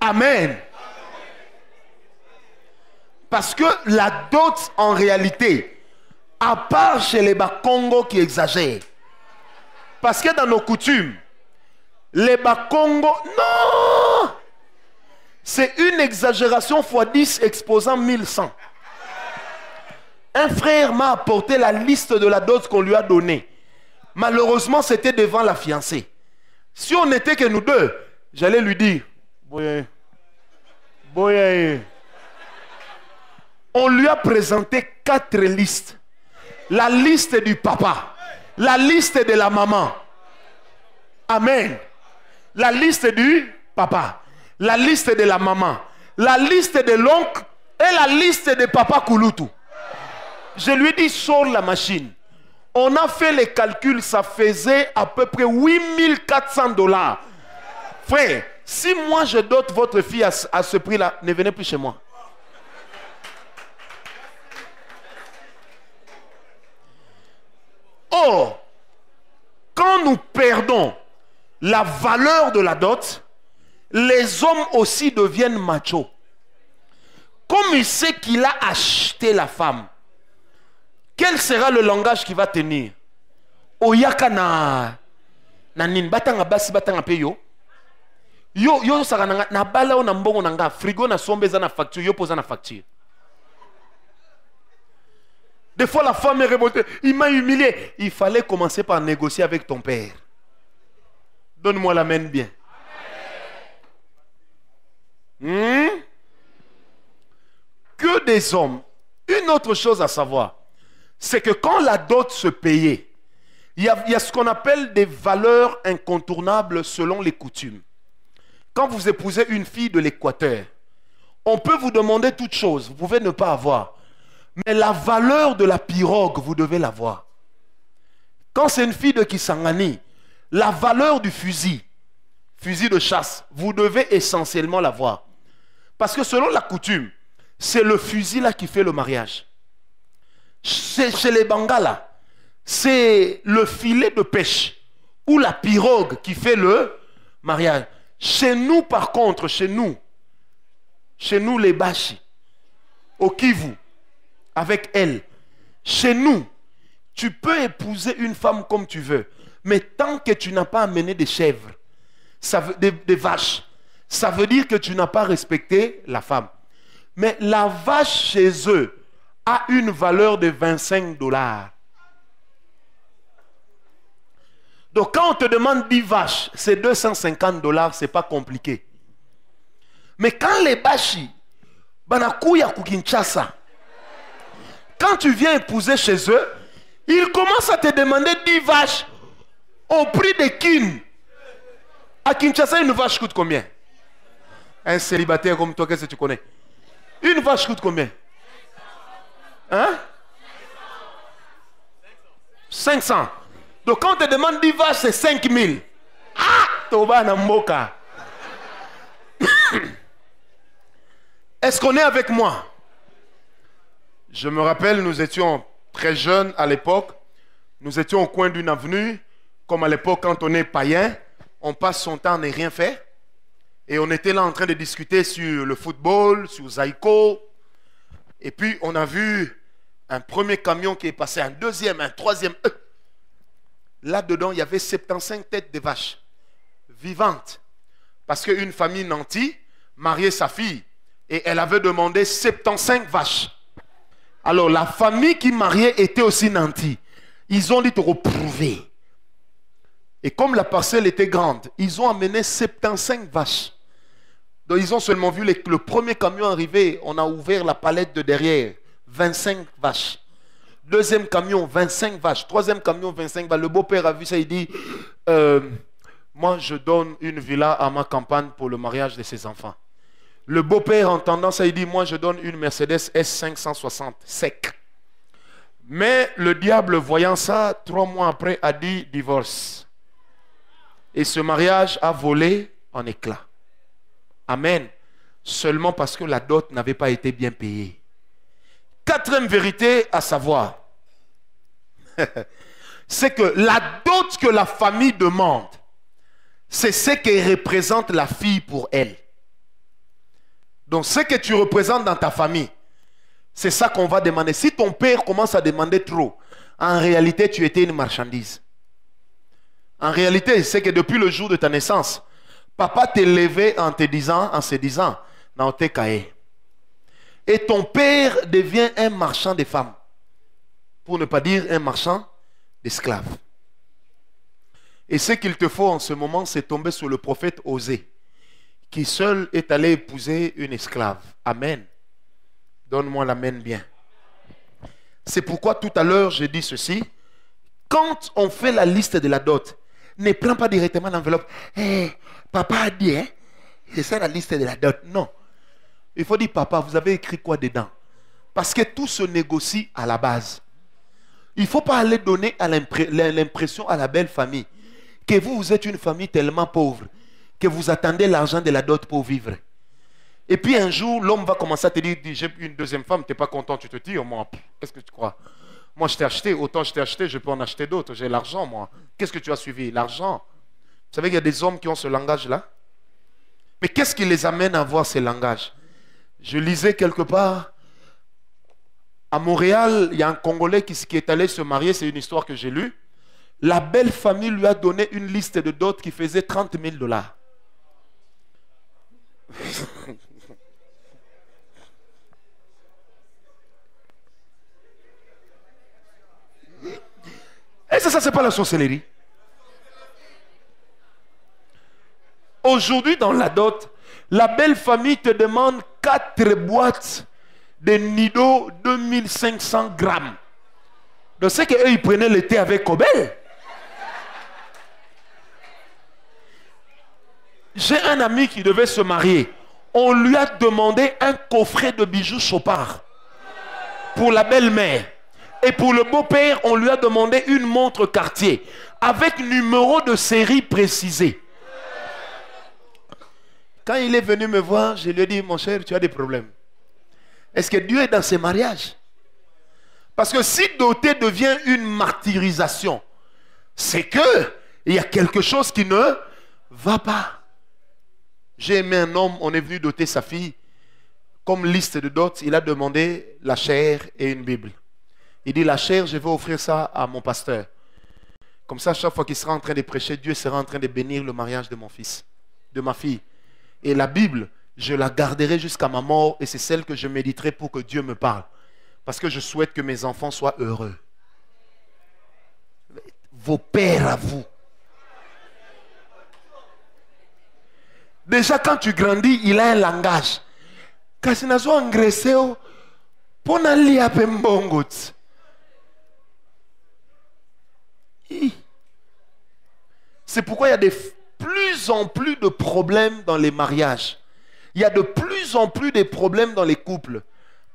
Amen. Parce que la dot, en réalité, à part chez les Bakongo qui exagèrent, parce que dans nos coutumes, Les Bakongo, non! C'est une exagération x 10 exposant 1100. Un frère m'a apporté la liste de la dot qu'on lui a donnée. Malheureusement, c'était devant la fiancée. Si on n'était que nous deux, j'allais lui dire, Boye, Boye. On lui a présenté 4 listes. La liste du papa, la liste de la maman. Amen. La liste du papa, la liste de la maman, la liste de l'oncle et la liste de papa Kouloutou. Je lui ai dit, sors la machine. On a fait les calculs, ça faisait à peu près 8400 $. Frère, si moi je dote votre fille à ce prix-là, ne venez plus chez moi. Or, quand nous perdons la valeur de la dot, les hommes aussi deviennent machos. Comme il sait qu'il a acheté la femme, quel sera le langage qui va tenir? Oyaka na nin batanga basi batanga pe yo. Yo saka na bala o na mbongo nanga frigo na sombe za na facture yo posa na facture. Des fois la femme est remontée, il m'a humilié. Il fallait commencer par négocier avec ton père. Donne-moi la main bien. Que des hommes. Une autre chose à savoir, c'est que quand la dot se payait, il y a ce qu'on appelle des valeurs incontournables selon les coutumes. Quand vous épousez une fille de l'Équateur, on peut vous demander toutes choses, vous pouvez ne pas avoir. Mais la valeur de la pirogue, vous devez l'avoir. Quand c'est une fille de Kisangani, la valeur du fusil de chasse, vous devez essentiellement l'avoir. Parce que selon la coutume, c'est le fusil là qui fait le mariage. Chez les Bangala, c'est le filet de pêche ou la pirogue qui fait le mariage. Chez nous, par contre, chez nous les Bashi, au Kivu, avec elle, chez nous, tu peux épouser une femme comme tu veux, mais tant que tu n'as pas amené des chèvres, des vaches, ça veut dire que tu n'as pas respecté la femme. Mais la vache chez eux a une valeur de 25 $. Donc quand on te demande 10 vaches, c'est 250 $, c'est pas compliqué. Mais quand les Bashi, Banakuya Kinshasa, quand tu viens épouser chez eux, ils commencent à te demander 10 vaches au prix de kin. À Kinshasa, une vache coûte combien? Un célibataire comme toi, qu'est-ce que tu connais? Une vache coûte combien? Hein? 500. Donc quand on te demande 10 vaches, c'est 5000. Ah! Toba Namboka. Est-ce qu'on est avec moi? Je me rappelle, nous étions très jeunes à l'époque. Nous étions au coin d'une avenue. Comme à l'époque, quand on est païen, on passe son temps à ne rien faire. Et on était là en train de discuter sur le football, sur Zaïko. Et puis, on a vu un premier camion qui est passé, un deuxième, un troisième. Là-dedans, il y avait 75 têtes de vaches vivantes. Parce qu'une famille nantie mariait sa fille. Et elle avait demandé 75 vaches. Alors, la famille qui mariait était aussi nantie. Ils ont dit te reprouver. Et comme la parcelle était grande, ils ont amené 75 vaches. Donc, ils ont seulement vu le premier camion arriver. On a ouvert la palette de derrière. 25 vaches. Deuxième camion, 25 vaches. Troisième camion, 25 vaches. Le beau-père a vu ça, il dit, moi, je donne une villa à ma campagne pour le mariage de ses enfants. Le beau-père, entendant ça, il dit, moi, je donne une Mercedes S560 sec. Mais le diable, voyant ça, 3 mois après, a dit divorce. Et ce mariage a volé en éclats. Amen. Seulement parce que la dot n'avait pas été bien payée. Quatrième vérité à savoir, c'est que la dot que la famille demande, c'est ce que représente la fille pour elle. Donc ce que tu représentes dans ta famille, c'est ça qu'on va demander. Si ton père commence à demander trop, en réalité tu étais une marchandise. En réalité, c'est que depuis le jour de ta naissance, papa t'est levé en se disant, non, t'es caillé. Et ton père devient un marchand de femmes. Pour ne pas dire un marchand d'esclaves. Et ce qu'il te faut en ce moment, c'est tomber sur le prophète Osée, qui seul est allé épouser une esclave. Amen. Donne-moi l'amen bien. C'est pourquoi tout à l'heure, j'ai dit ceci. Quand on fait la liste de la dot, ne prends pas directement l'enveloppe. Hey, papa a dit, hein, c'est ça la liste de la dot. Non. Il faut dire, papa, vous avez écrit quoi dedans? Parce que tout se négocie à la base. Il ne faut pas aller donner l'impression à la belle famille que vous êtes une famille tellement pauvre que vous attendez l'argent de la dot pour vivre. Et puis un jour, l'homme va commencer à te dire, j'ai une deuxième femme, tu n'es pas content, tu te dis, oh, moi, qu'est-ce que tu crois? Moi, je t'ai acheté, autant je t'ai acheté, je peux en acheter d'autres. J'ai l'argent, moi. Qu'est-ce que tu as suivi? L'argent. Vous savez qu'il y a des hommes qui ont ce langage-là. Mais qu'est-ce qui les amène à avoir ce langage? Je lisais quelque part, à Montréal, il y a un Congolais qui est allé se marier, c'est une histoire que j'ai lue. La belle famille lui a donné une liste de dot qui faisait 30 000 $. Et ça c'est pas la sorcellerie. Aujourd'hui, dans la dot, la belle famille te demande 4 boîtes de Nido 2500 grammes. Donc c'est qu'eux, ils prenaient le thé avec Cobel. J'ai un ami qui devait se marier. On lui a demandé un coffret de bijoux Chopard pour la belle-mère. Et pour le beau-père, on lui a demandé une montre Cartier avec numéro de série précisé. Quand il est venu me voir, je lui ai dit, mon cher, tu as des problèmes. Est-ce que Dieu est dans ces mariages? Parce que si doter devient une martyrisation, c'est que il y a quelque chose qui ne va pas. J'ai aimé un homme, on est venu doter sa fille. Comme liste de dot, il a demandé la chair et une Bible. Il dit, la chair, je vais offrir ça à mon pasteur. Comme ça, chaque fois qu'il sera en train de prêcher, Dieu sera en train de bénir le mariage de mon fils, de ma fille. Et la Bible, je la garderai jusqu'à ma mort et c'est celle que je méditerai pour que Dieu me parle. Parce que je souhaite que mes enfants soient heureux. Vos pères à vous. Déjà, quand tu grandis, il a un langage. Kasinazo engraisseo, ponali apembongot. C'est pourquoi il y a de plus en plus de problèmes dans les mariages. Il y a de plus en plus de problèmes dans les couples.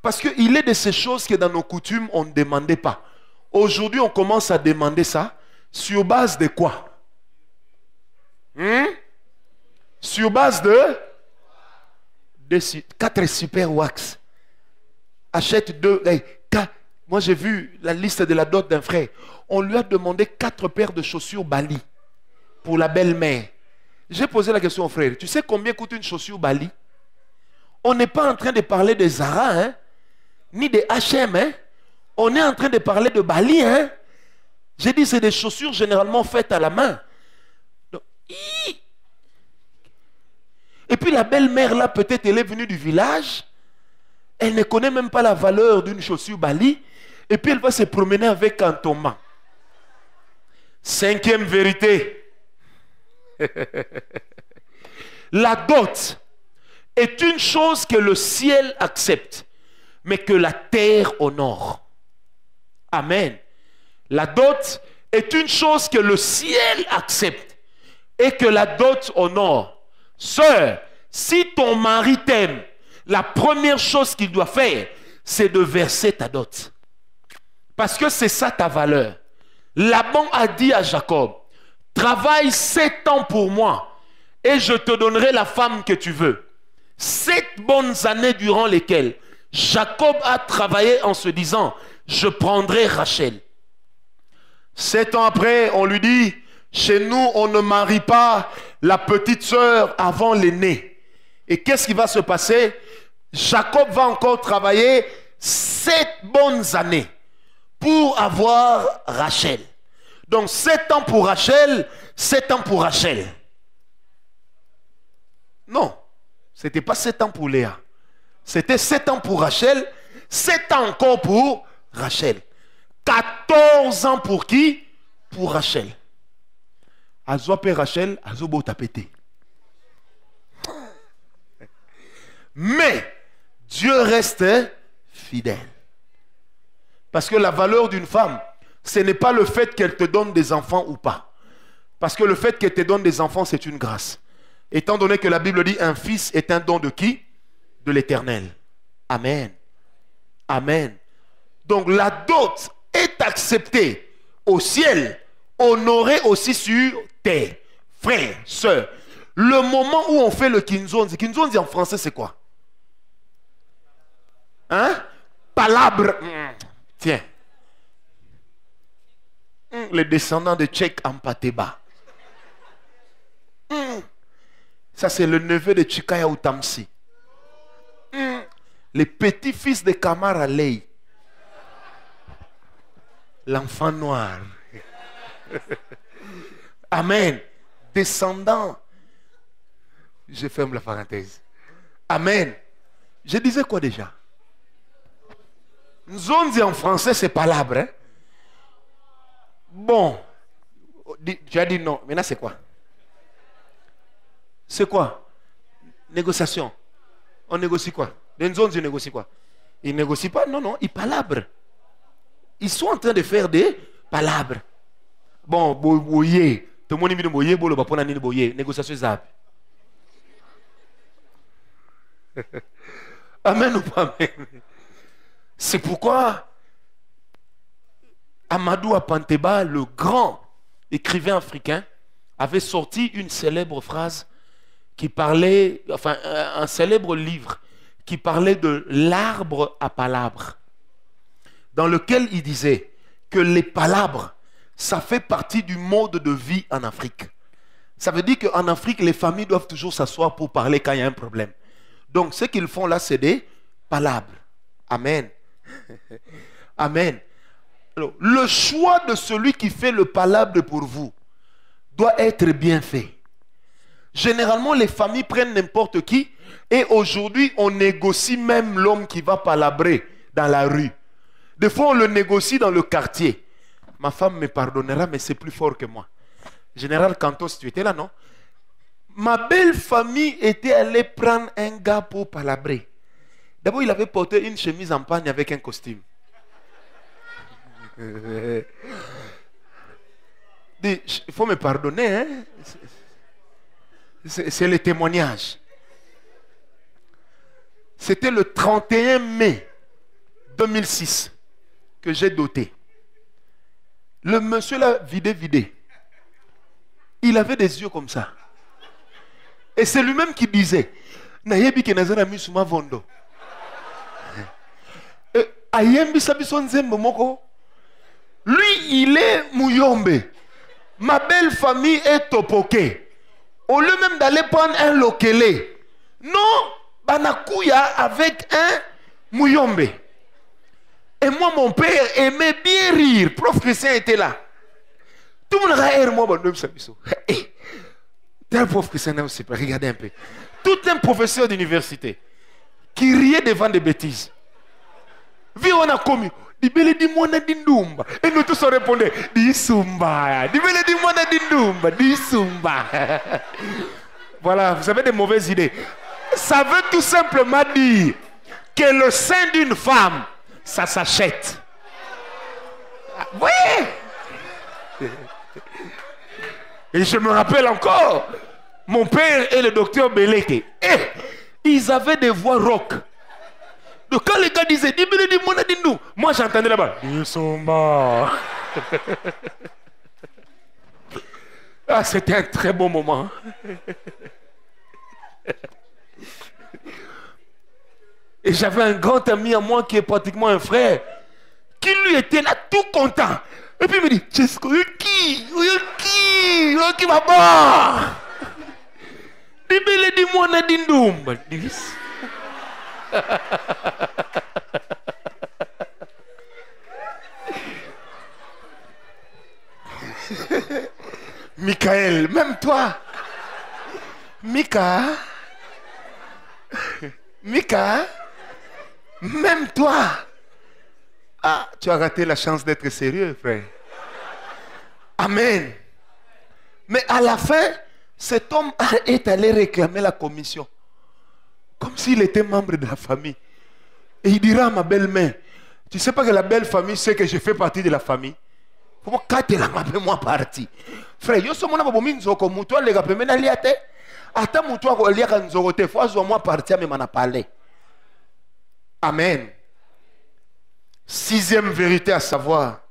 Parce qu'il est de ces choses que dans nos coutumes, on ne demandait pas. Aujourd'hui, on commence à demander ça. Sur base de quoi? Sur base de 4 super wax. Achète 2. Moi, j'ai vu la liste de la dot d'un frère. On lui a demandé 4 paires de chaussures Bali pour la belle-mère. J'ai posé la question au frère. Tu sais combien coûte une chaussure Bali? On n'est pas en train de parler de Zara, hein, ni de H&M. Hein. On est en train de parler de Bali. Hein. J'ai dit c'est des chaussures généralement faites à la main. Donc, et puis la belle-mère là, peut-être elle est venue du village. Elle ne connaît même pas la valeur d'une chaussure Bali. Et puis elle va se promener avec un tombant. 5e vérité. La dot est une chose que le ciel accepte, mais que la terre honore. Amen. La dot est une chose que le ciel accepte et que la dot honore. Sœur, si ton mari t'aime, la première chose qu'il doit faire, c'est de verser ta dot. Parce que c'est ça ta valeur. Laban a dit à Jacob, travaille 7 ans pour moi et je te donnerai la femme que tu veux. 7 bonnes années durant lesquelles Jacob a travaillé en se disant, je prendrai Rachel. 7 ans après, on lui dit, chez nous, on ne marie pas la petite sœur avant l'aîné. Et qu'est-ce qui va se passer? Jacob va encore travailler 7 bonnes années pour avoir Rachel. Donc 7 ans pour Rachel, 7 ans pour Rachel. Non, ce n'était pas 7 ans pour Léa. C'était 7 ans pour Rachel, 7 ans encore pour Rachel. 14 ans pour qui? Pour Rachel. Azoapé Rachel, Azobo tapété. Mais Dieu reste fidèle. Parce que la valeur d'une femme, ce n'est pas le fait qu'elle te donne des enfants ou pas. Parce que le fait qu'elle te donne des enfants, c'est une grâce. Étant donné que la Bible dit un fils est un don de qui? De l'Éternel. Amen. Amen. Donc la dot est acceptée au ciel, honorée aussi sur terre. Frères, sœurs, le moment où on fait le kinzonzi en français c'est quoi? Hein? Palabre. Tiens. Les descendants de Tchèque Ampateba. Ça c'est le neveu de Chikaya Utamsi. Les petits-fils de Kamara Lei. L'enfant noir. Amen. Descendant. Je ferme la parenthèse. Amen. Je disais quoi déjà? Nzonzi en français c'est palabre. Hein? Bon. Tu as dit non. Maintenant c'est quoi? C'est quoi? Négociation. On négocie quoi? Les Nzonzi négocient quoi? Ils ne négocient pas? Non, non. Ils palabrent. Ils sont en train de faire des palabres. Bon, boye. Tout le monde dit boye, bolo ba pona nini boye. Négociation zap. Amen ou pas amen? C'est pourquoi Amadou Apanteba, le grand écrivain africain, avait sorti une célèbre phrase qui parlait, enfin un célèbre livre qui parlait de l'arbre à palabres, dans lequel il disait que les palabres, ça fait partie du mode de vie en Afrique. Ça veut dire qu'en Afrique, les familles doivent toujours s'asseoir pour parler quand il y a un problème. Donc, ce qu'ils font là, c'est des palabres. Amen. Amen. Alors, le choix de celui qui fait le palabre pour vous doit être bien fait. Généralement, les familles prennent n'importe qui et aujourd'hui, on négocie même l'homme qui va palabrer dans la rue. Des fois, on le négocie dans le quartier. Ma femme me pardonnera, mais c'est plus fort que moi. Général Cantos, tu étais là, non? Ma belle famille était allée prendre un gars pour palabrer. D'abord, il avait porté une chemise en pagne avec un costume. Il faut me pardonner, hein? C'est le témoignage. C'était le 31 mai 2006 que j'ai doté. Le monsieur l'a vidé. Il avait des yeux comme ça. Et c'est lui-même qui disait Nayebi ke nazana misuma vondo. Ayembi sabiso nzembo moko. Lui, il est Mouyombe. Ma belle famille est Topoké. Au lieu même d'aller prendre un Lokele, non, Banakuya avec un Mouyombe. Et moi, mon père aimait bien rire. Prof Christian était là. Tout le monde a rire, moi, tel prof Christian, regardez un peu. Tout un professeur d'université qui riait devant des bêtises. Vu on a commis. Dibele di mwana dindumba. Et nous tous on répondait di sumba. Dibele di mwana dindumba. Di sumba. Voilà, vous avez des mauvaises idées. Ça veut tout simplement dire que le sein d'une femme, ça s'achète. Oui. Et je me rappelle encore, mon père et le docteur Beleke, ils avaient des voix rock. Donc quand les gars disaient moi j'entendais là-bas. Ah, c'était un très bon moment. Et j'avais un grand ami à moi qui est pratiquement un frère, qui lui était là tout content. Et puis il me dit, Chesco, qui va pas? Dibele di mwana dindumba. Michael, même toi. Mika. Mika. Même toi. Ah, tu as raté la chance d'être sérieux, frère. Amen. Mais à la fin, cet homme est allé réclamer la commission. Comme s'il était membre de la famille. Et il dira à ma belle-mère, tu sais pas que la belle famille sait que je fais partie de la famille? Comment quand tu la m'appelle moi partie? Frère, yo so mona bobomi nzoko muto le gapeme na liate. Ata muto ko liaka nzoko te fois zo moi partie mais m'en parler. Amen. Sixième vérité à savoir.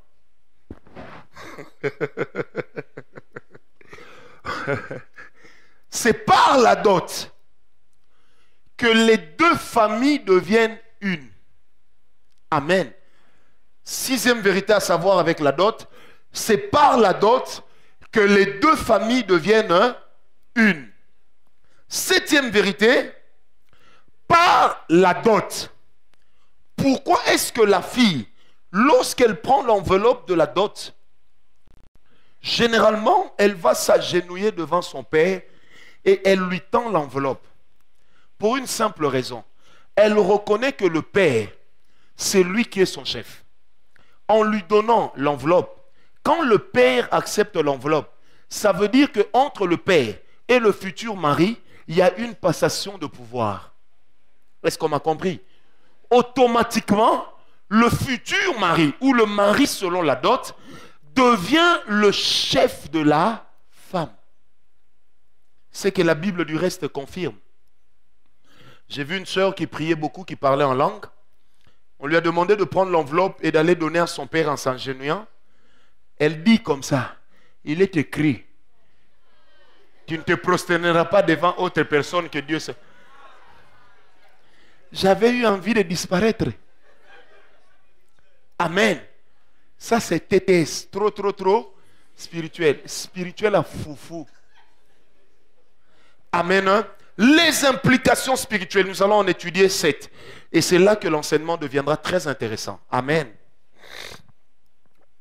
C'est par la dot que les deux familles deviennent une. Amen. Sixième vérité à savoir avec la dot, c'est par la dot que les deux familles deviennent une. Septième vérité, par la dot. Pourquoi est-ce que la fille, lorsqu'elle prend l'enveloppe de la dot, généralement, elle va s'agenouiller devant son père et elle lui tend l'enveloppe? Pour une simple raison. Elle reconnaît que le père, c'est lui qui est son chef. En lui donnant l'enveloppe, quand le père accepte l'enveloppe, ça veut dire qu'entre le père et le futur mari, il y a une passation de pouvoir. Est-ce qu'on m'a compris? Automatiquement, le futur mari ou le mari selon la dot devient le chef de la femme. C'est que la Bible du reste confirme. J'ai vu une sœur qui priait beaucoup, qui parlait en langue. On lui a demandé de prendre l'enveloppe et d'aller donner à son père en s'agenouillant. Elle dit comme ça, il est écrit, tu ne te prosterneras pas devant autre personne que Dieu seul. J'avais eu envie de disparaître. Amen. Ça c'est TTS, trop spirituel. Spirituel à foufou. Amen. Hein? Les implications spirituelles, nous allons en étudier 7. Et c'est là que l'enseignement deviendra très intéressant. Amen.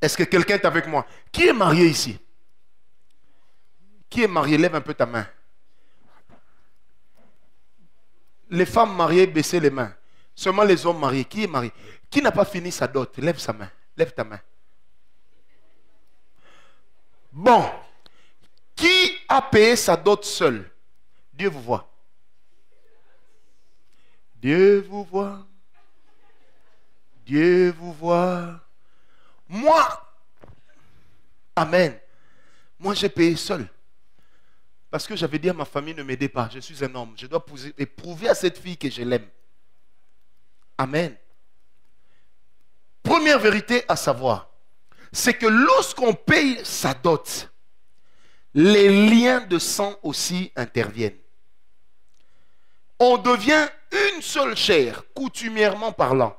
Est-ce que quelqu'un est avec moi? Qui est marié ici? Qui est marié? Lève un peu ta main. Les femmes mariées, baissez les mains. Seulement les hommes mariés. Qui est marié? Qui n'a pas fini sa dot? Lève sa main. Lève ta main. Bon. Qui a payé sa dot seul? Dieu vous voit. Dieu vous voit. Dieu vous voit. Moi, amen. Moi, j'ai payé seul. Parce que j'avais dit à ma famille, ne m'aidez pas. Je suis un homme. Je dois prouver à cette fille que je l'aime. Amen. Première vérité à savoir, c'est que lorsqu'on paye sa dot, les liens de sang aussi interviennent. On devient une seule chair, coutumièrement parlant.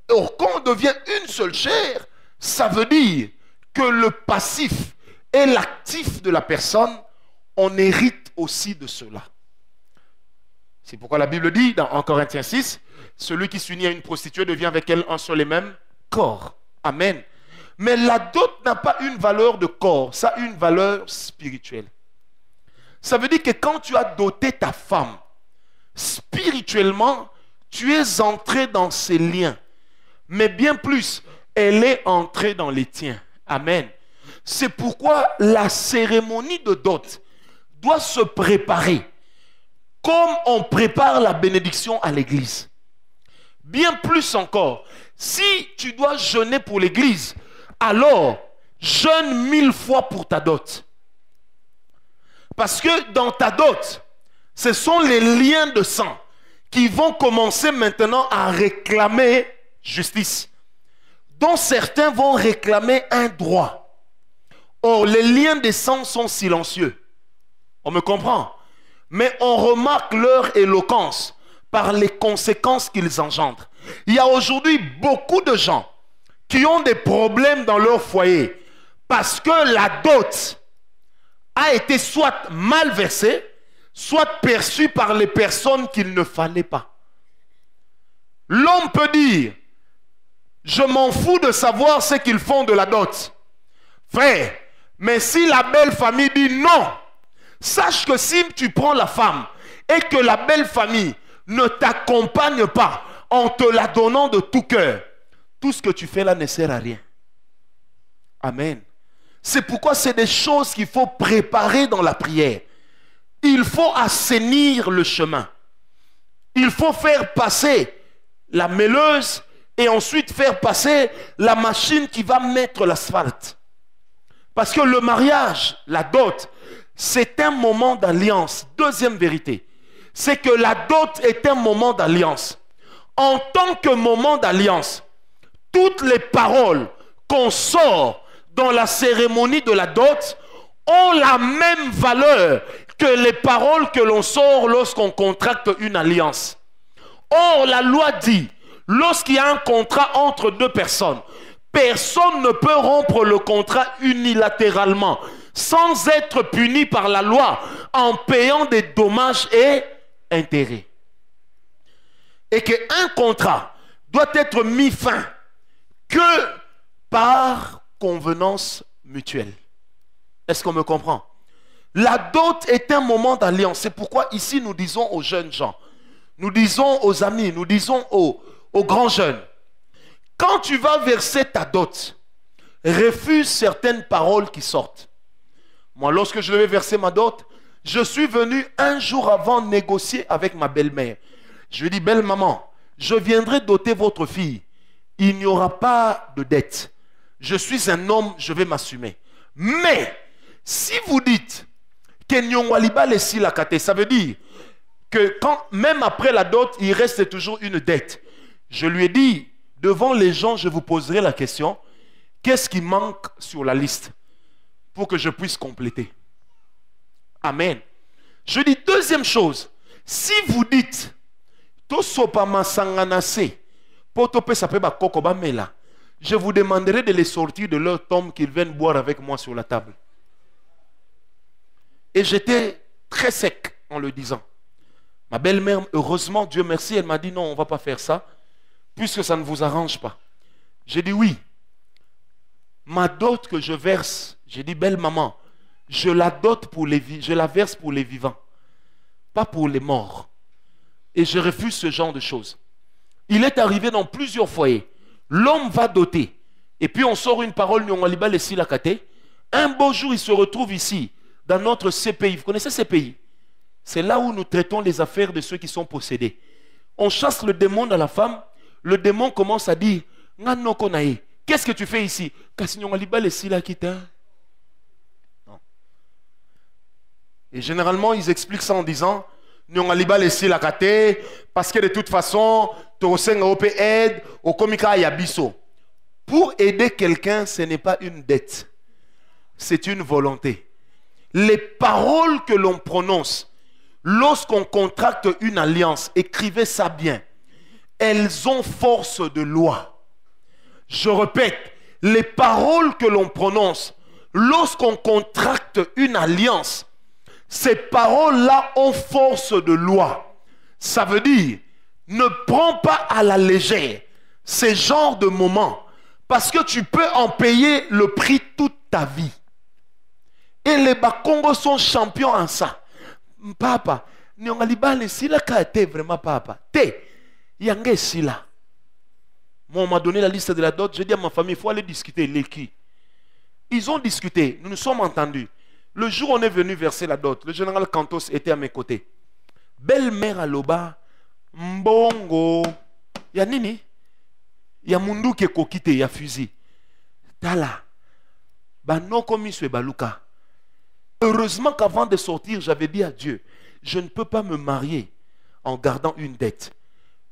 Or, quand on devient une seule chair, ça veut dire que le passif et l'actif de la personne, on hérite aussi de cela. C'est pourquoi la Bible dit dans 1 Corinthiens 6, celui qui s'unit à une prostituée devient avec elle un seul et même corps. Amen. Mais la dot n'a pas une valeur de corps, ça a une valeur spirituelle. Ça veut dire que quand tu as doté ta femme, spirituellement, tu es entré dans ses liens. Mais bien plus, elle est entrée dans les tiens. Amen. C'est pourquoi la cérémonie de dot doit se préparer comme on prépare la bénédiction à l'église. Bien plus encore, si tu dois jeûner pour l'église, alors jeûne 1000 fois pour ta dot. Parce que dans ta dot, ce sont les liens de sang qui vont commencer maintenant à réclamer justice, dont certains vont réclamer un droit. Or, les liens de sang sont silencieux. On me comprend? Mais on remarque leur éloquence par les conséquences qu'ils engendrent. Il y a aujourd'hui beaucoup de gens qui ont des problèmes dans leur foyer parce que la dot a été soit mal versée, soit perçue par les personnes qu'il ne fallait pas. L'homme peut dire, je m'en fous de savoir ce qu'ils font de la dot. Frère, Mais si la belle famille dit non, sache que si tu prends la femme et que la belle famille ne t'accompagne pas en te la donnant de tout cœur, tout ce que tu fais là ne sert à rien. Amen. C'est pourquoi c'est des choses qu'il faut préparer dans la prière. Il faut assainir le chemin. Il faut faire passer la mêleuse et ensuite faire passer la machine qui va mettre l'asphalte. Parce que le mariage, la dot, c'est un moment d'alliance. Deuxième vérité, c'est que la dot est un moment d'alliance. En tant que moment d'alliance, toutes les paroles qu'on sort dans la cérémonie de la dot ont la même valeur que les paroles que l'on sort lorsqu'on contracte une alliance. Or, la loi dit, lorsqu'il y a un contrat entre deux personnes, personne ne peut rompre le contrat unilatéralement sans être puni par la loi en payant des dommages et intérêts. Et qu'un contrat doit être mis fin que par convenance mutuelle. Est-ce qu'on me comprend? La dot est un moment d'alliance. C'est pourquoi ici nous disons aux jeunes gens, nous disons aux amis, nous disons aux grands jeunes, quand tu vas verser ta dot, refuse certaines paroles qui sortent. Moi, lorsque je devais verser ma dot, je suis venu un jour avant négocier avec ma belle-mère. Je lui ai dit, belle maman, je viendrai doter votre fille. Il n'y aura pas de dette. Je suis un homme, je vais m'assumer. Mais, si vous dites que Nyongwaliba laissi la kate, ça veut dire que même après la dot, il reste toujours une dette. Je lui ai dit, devant les gens, je vous poserai la question, qu'est-ce qui manque sur la liste pour que je puisse compléter? Amen. Je dis deuxième chose, si vous dites, je vous demanderai de les sortir de leur tombe qu'ils viennent boire avec moi sur la table. Et j'étais très sec en le disant. Ma belle-mère, heureusement, Dieu merci, elle m'a dit non, on ne va pas faire ça, puisque ça ne vous arrange pas. J'ai dit oui. Ma dot que je verse, j'ai dit belle maman, je la verse pour les vivants, pas pour les morts. Et je refuse ce genre de choses. Il est arrivé dans plusieurs foyers. L'homme va doter. Et puis on sort une parole, un beau jour, il se retrouve ici, dans notre CPI. Vous connaissez CPI? C'est là où nous traitons les affaires de ceux qui sont possédés. On chasse le démon dans la femme. Le démon commence à dire, qu'est-ce que tu fais ici? Non. Et généralement, ils expliquent ça en disant, parce que de toute façon, pour aider quelqu'un, ce n'est pas une dette, c'est une volonté. Les paroles que l'on prononce lorsqu'on contracte une alliance, écrivez ça bien, elles ont force de loi. Je répète, les paroles que l'on prononce lorsqu'on contracte une alliance, ces paroles-là ont force de loi. Ça veut dire, ne prends pas à la légère ces genres de moments, parce que tu peux en payer le prix toute ta vie. Et les Bakongos sont champions en ça. Papa, Nyongalibale sila ka te vraiment papa. Te, yange sila. Moi, on m'a donné la liste de la dot, j'ai dit à ma famille, il faut aller discuter. Les qui? Ils ont discuté, nous nous sommes entendus. Le jour où on est venu verser la dot, le général Kantos était à mes côtés. Belle-mère à Loba, Mbongo, ya nini? Ya mundu ke kokite, ya fusil. Tala, banoko miswe baluka. Heureusement qu'avant de sortir, j'avais dit à Dieu, je ne peux pas me marier en gardant une dette.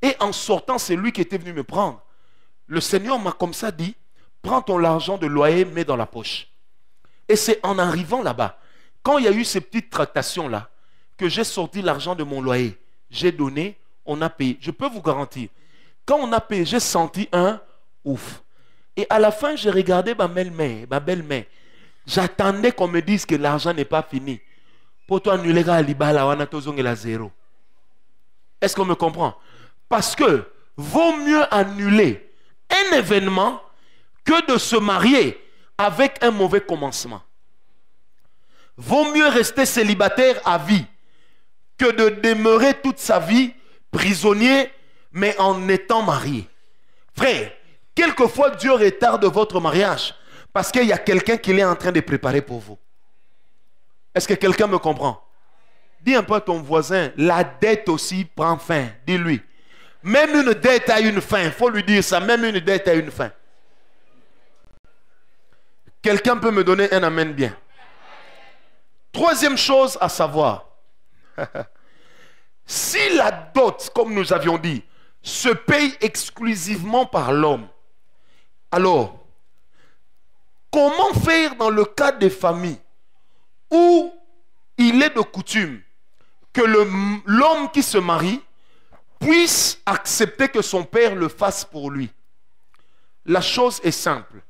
Et en sortant, c'est lui qui était venu me prendre. Le Seigneur m'a comme ça dit, prends ton argent de loyer, mets dans la poche. Et c'est en arrivant là-bas, quand il y a eu ces petites tractations-là, que j'ai sorti l'argent de mon loyer. J'ai donné, on a payé. Je peux vous garantir, quand on a payé, j'ai senti un ouf. Et à la fin, j'ai regardé ma belle-mère. J'attendais qu'on me dise que l'argent n'est pas fini. Pour toi, annuler la zéro. Est-ce qu'on me comprend? Parce que vaut mieux annuler un événement que de se marier avec un mauvais commencement. Vaut mieux rester célibataire à vie que de demeurer toute sa vie prisonnier, mais en étant marié. Frère, quelquefois Dieu retarde votre mariage parce qu'il y a quelqu'un qui est en train de préparer pour vous. Est-ce que quelqu'un me comprend? Dis un peu à ton voisin, la dette aussi prend fin. Dis-lui. Même une dette a une fin. Il faut lui dire ça. Même une dette a une fin. Quelqu'un peut me donner un amen bien? Troisième chose à savoir. Si la dot, comme nous avions dit, se paye exclusivement par l'homme, alors, comment faire dans le cas des familles où il est de coutume que l'homme qui se marie puisse accepter que son père le fasse pour lui? La chose est simple.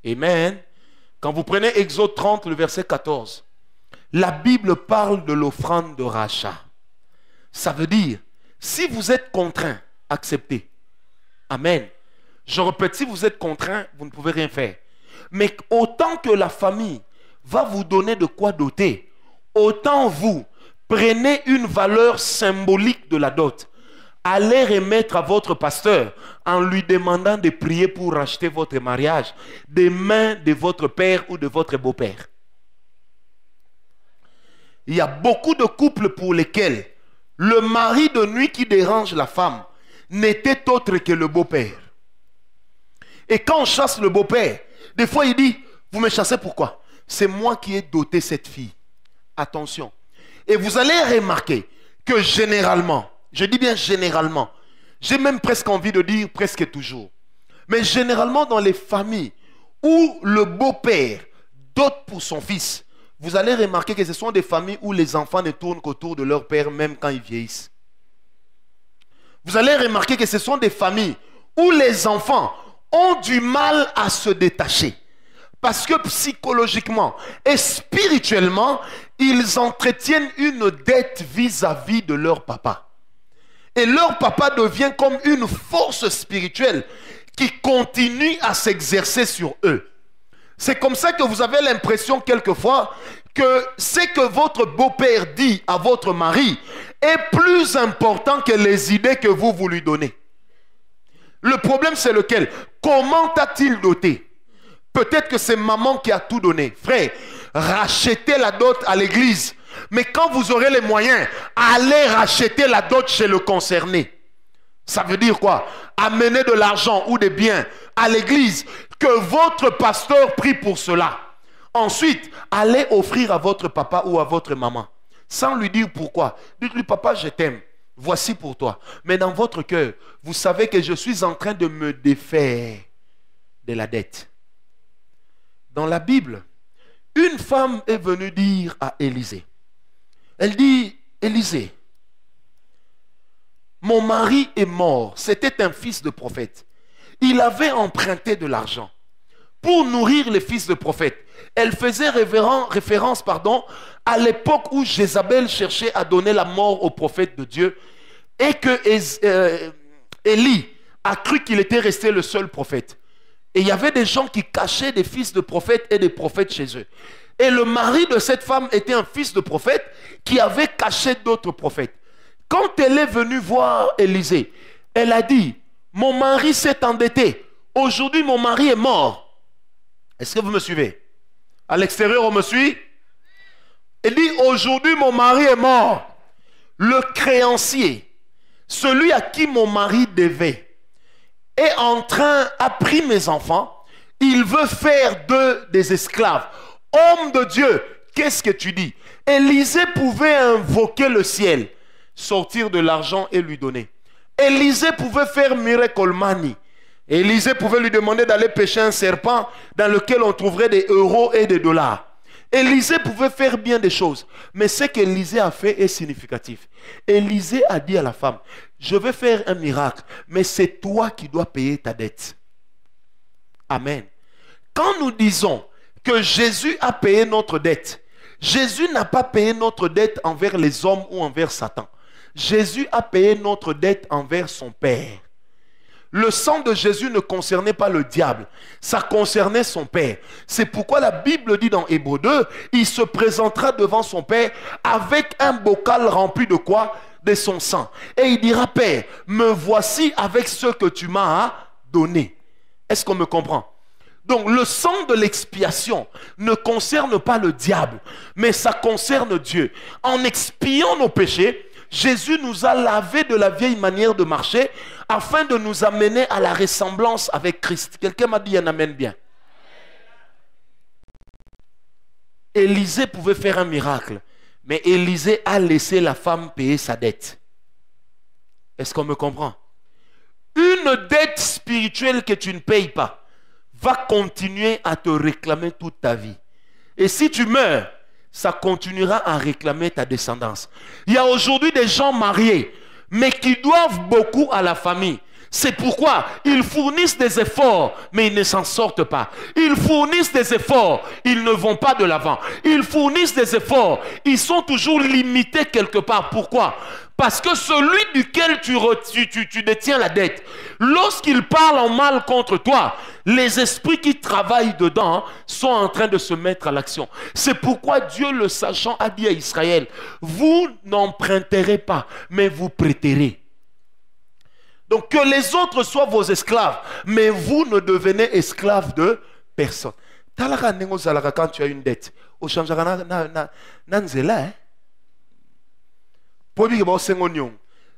Amen. Quand vous prenez Exode 30, le verset 14, la Bible parle de l'offrande de rachat. Ça veut dire, si vous êtes contraint, acceptez. Amen. Je répète, si vous êtes contraint, vous ne pouvez rien faire. Mais autant que la famille va vous donner de quoi doter, autant vous prenez une valeur symbolique de la dot. Allez remettre à votre pasteur en lui demandant de prier pour racheter votre mariage des mains de votre père ou de votre beau-père. Il y a beaucoup de couples pour lesquels le mari de nuit qui dérange la femme n'était autre que le beau-père. Et quand on chasse le beau-père, des fois il dit, vous me chassez pourquoi? C'est moi qui ai doté cette fille. Attention. Et vous allez remarquer que généralement, je dis bien généralement, j'ai même presque envie de dire presque toujours, mais généralement dans les familles où le beau-père dote pour son fils, vous allez remarquer que ce sont des familles où les enfants ne tournent qu'autour de leur père même quand ils vieillissent. Vous allez remarquer que ce sont des familles où les enfants ont du mal à se détacher. Parce que psychologiquement et spirituellement, ils entretiennent une dette vis-à-vis de leur papa. Et leur papa devient comme une force spirituelle qui continue à s'exercer sur eux. C'est comme ça que vous avez l'impression quelquefois que ce que votre beau-père dit à votre mari est plus important que les idées que vous lui donnez. Le problème c'est lequel? Comment t'a-t-il doté? Peut-être que c'est maman qui a tout donné. Frère, rachetez la dot à l'église. Mais quand vous aurez les moyens, allez racheter la dot chez le concerné. Ça veut dire quoi? Amener de l'argent ou des biens à l'église, que votre pasteur prie pour cela. Ensuite, allez offrir à votre papa ou à votre maman, sans lui dire pourquoi. Dites-lui, papa, je t'aime. Voici pour toi. Mais dans votre cœur, vous savez que je suis en train de me défaire de la dette. Dans la Bible, une femme est venue dire à Élisée. Elle dit, Élisée, mon mari est mort. C'était un fils de prophète. Il avait emprunté de l'argent pour nourrir les fils de prophètes. Elle faisait référence à l'époque où Jézabel cherchait à donner la mort aux prophètes de Dieu et que Élie a cru qu'il était resté le seul prophète. Et il y avait des gens qui cachaient des fils de prophètes et des prophètes chez eux. Et le mari de cette femme était un fils de prophète qui avait caché d'autres prophètes. Quand elle est venue voir Élisée, elle a dit, mon mari s'est endetté. Aujourd'hui, mon mari est mort. Est-ce que vous me suivez? À l'extérieur, on me suit? Elle dit, aujourd'hui, mon mari est mort. Le créancier, celui à qui mon mari devait, est en train, a pris mes enfants. Il veut faire d'eux des esclaves. Homme de Dieu, qu'est-ce que tu dis? Élisée pouvait invoquer le ciel, sortir de l'argent et lui donner. Élisée pouvait faire miracle money. Élisée pouvait lui demander d'aller pêcher un serpent dans lequel on trouverait des euros et des dollars. Élisée pouvait faire bien des choses. Mais ce qu'Élisée a fait est significatif. Élisée a dit à la femme, je vais faire un miracle, mais c'est toi qui dois payer ta dette. Amen. Quand nous disons que Jésus a payé notre dette, Jésus n'a pas payé notre dette envers les hommes ou envers Satan. Jésus a payé notre dette envers son Père. Le sang de Jésus ne concernait pas le diable, ça concernait son Père. C'est pourquoi la Bible dit dans Hébreux 2, il se présentera devant son Père avec un bocal rempli de quoi? De son sang. Et il dira, Père, me voici avec ce que tu m'as donné. Est-ce qu'on me comprend? Donc le sang de l'expiation ne concerne pas le diable, mais ça concerne Dieu. En expiant nos péchés, Jésus nous a lavé de la vieille manière de marcher afin de nous amener à la ressemblance avec Christ. Quelqu'un m'a dit un amen bien. Élisée pouvait faire un miracle, mais Élisée a laissé la femme payer sa dette. Est-ce qu'on me comprend? Une dette spirituelle que tu ne payes pas va continuer à te réclamer toute ta vie. Et si tu meurs, ça continuera à réclamer ta descendance. Il y a aujourd'hui des gens mariés, mais qui doivent beaucoup à la famille. C'est pourquoi ils fournissent des efforts, mais ils ne s'en sortent pas. Ils fournissent des efforts, ils ne vont pas de l'avant. Ils fournissent des efforts, ils sont toujours limités quelque part. Pourquoi? Parce que celui duquel tu détiens la dette, lorsqu'il parle en mal contre toi, les esprits qui travaillent dedans sont en train de se mettre à l'action. C'est pourquoi Dieu, le sachant, a dit à Israël, vous n'emprunterez pas, mais vous prêterez. Donc que les autres soient vos esclaves, mais vous ne devenez esclaves de personne. Quand tu as une dette, au changera nanzela.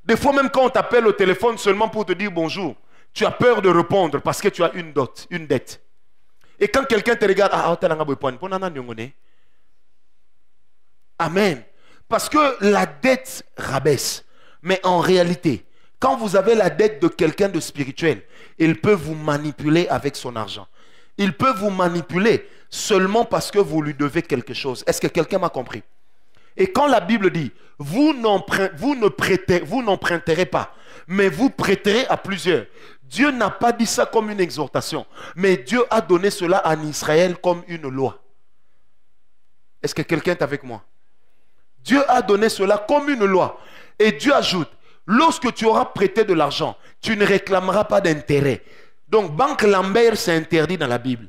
Des fois même quand on t'appelle au téléphone seulement pour te dire bonjour, tu as peur de répondre parce que tu as une dette. Et quand quelqu'un te regarde, amen. Parce que la dette rabaisse. Mais en réalité, quand vous avez la dette de quelqu'un de spirituel, il peut vous manipuler avec son argent. Il peut vous manipuler seulement parce que vous lui devez quelque chose. Est-ce que quelqu'un m'a compris? Et quand la Bible dit, vous n'emprunterez pas, mais vous prêterez à plusieurs. Dieu n'a pas dit ça comme une exhortation, mais Dieu a donné cela en Israël comme une loi. Est-ce que quelqu'un est avec moi? Dieu a donné cela comme une loi. Et Dieu ajoute, lorsque tu auras prêté de l'argent, tu ne réclameras pas d'intérêt. Donc, banque Lambert, c'est interdit dans la Bible.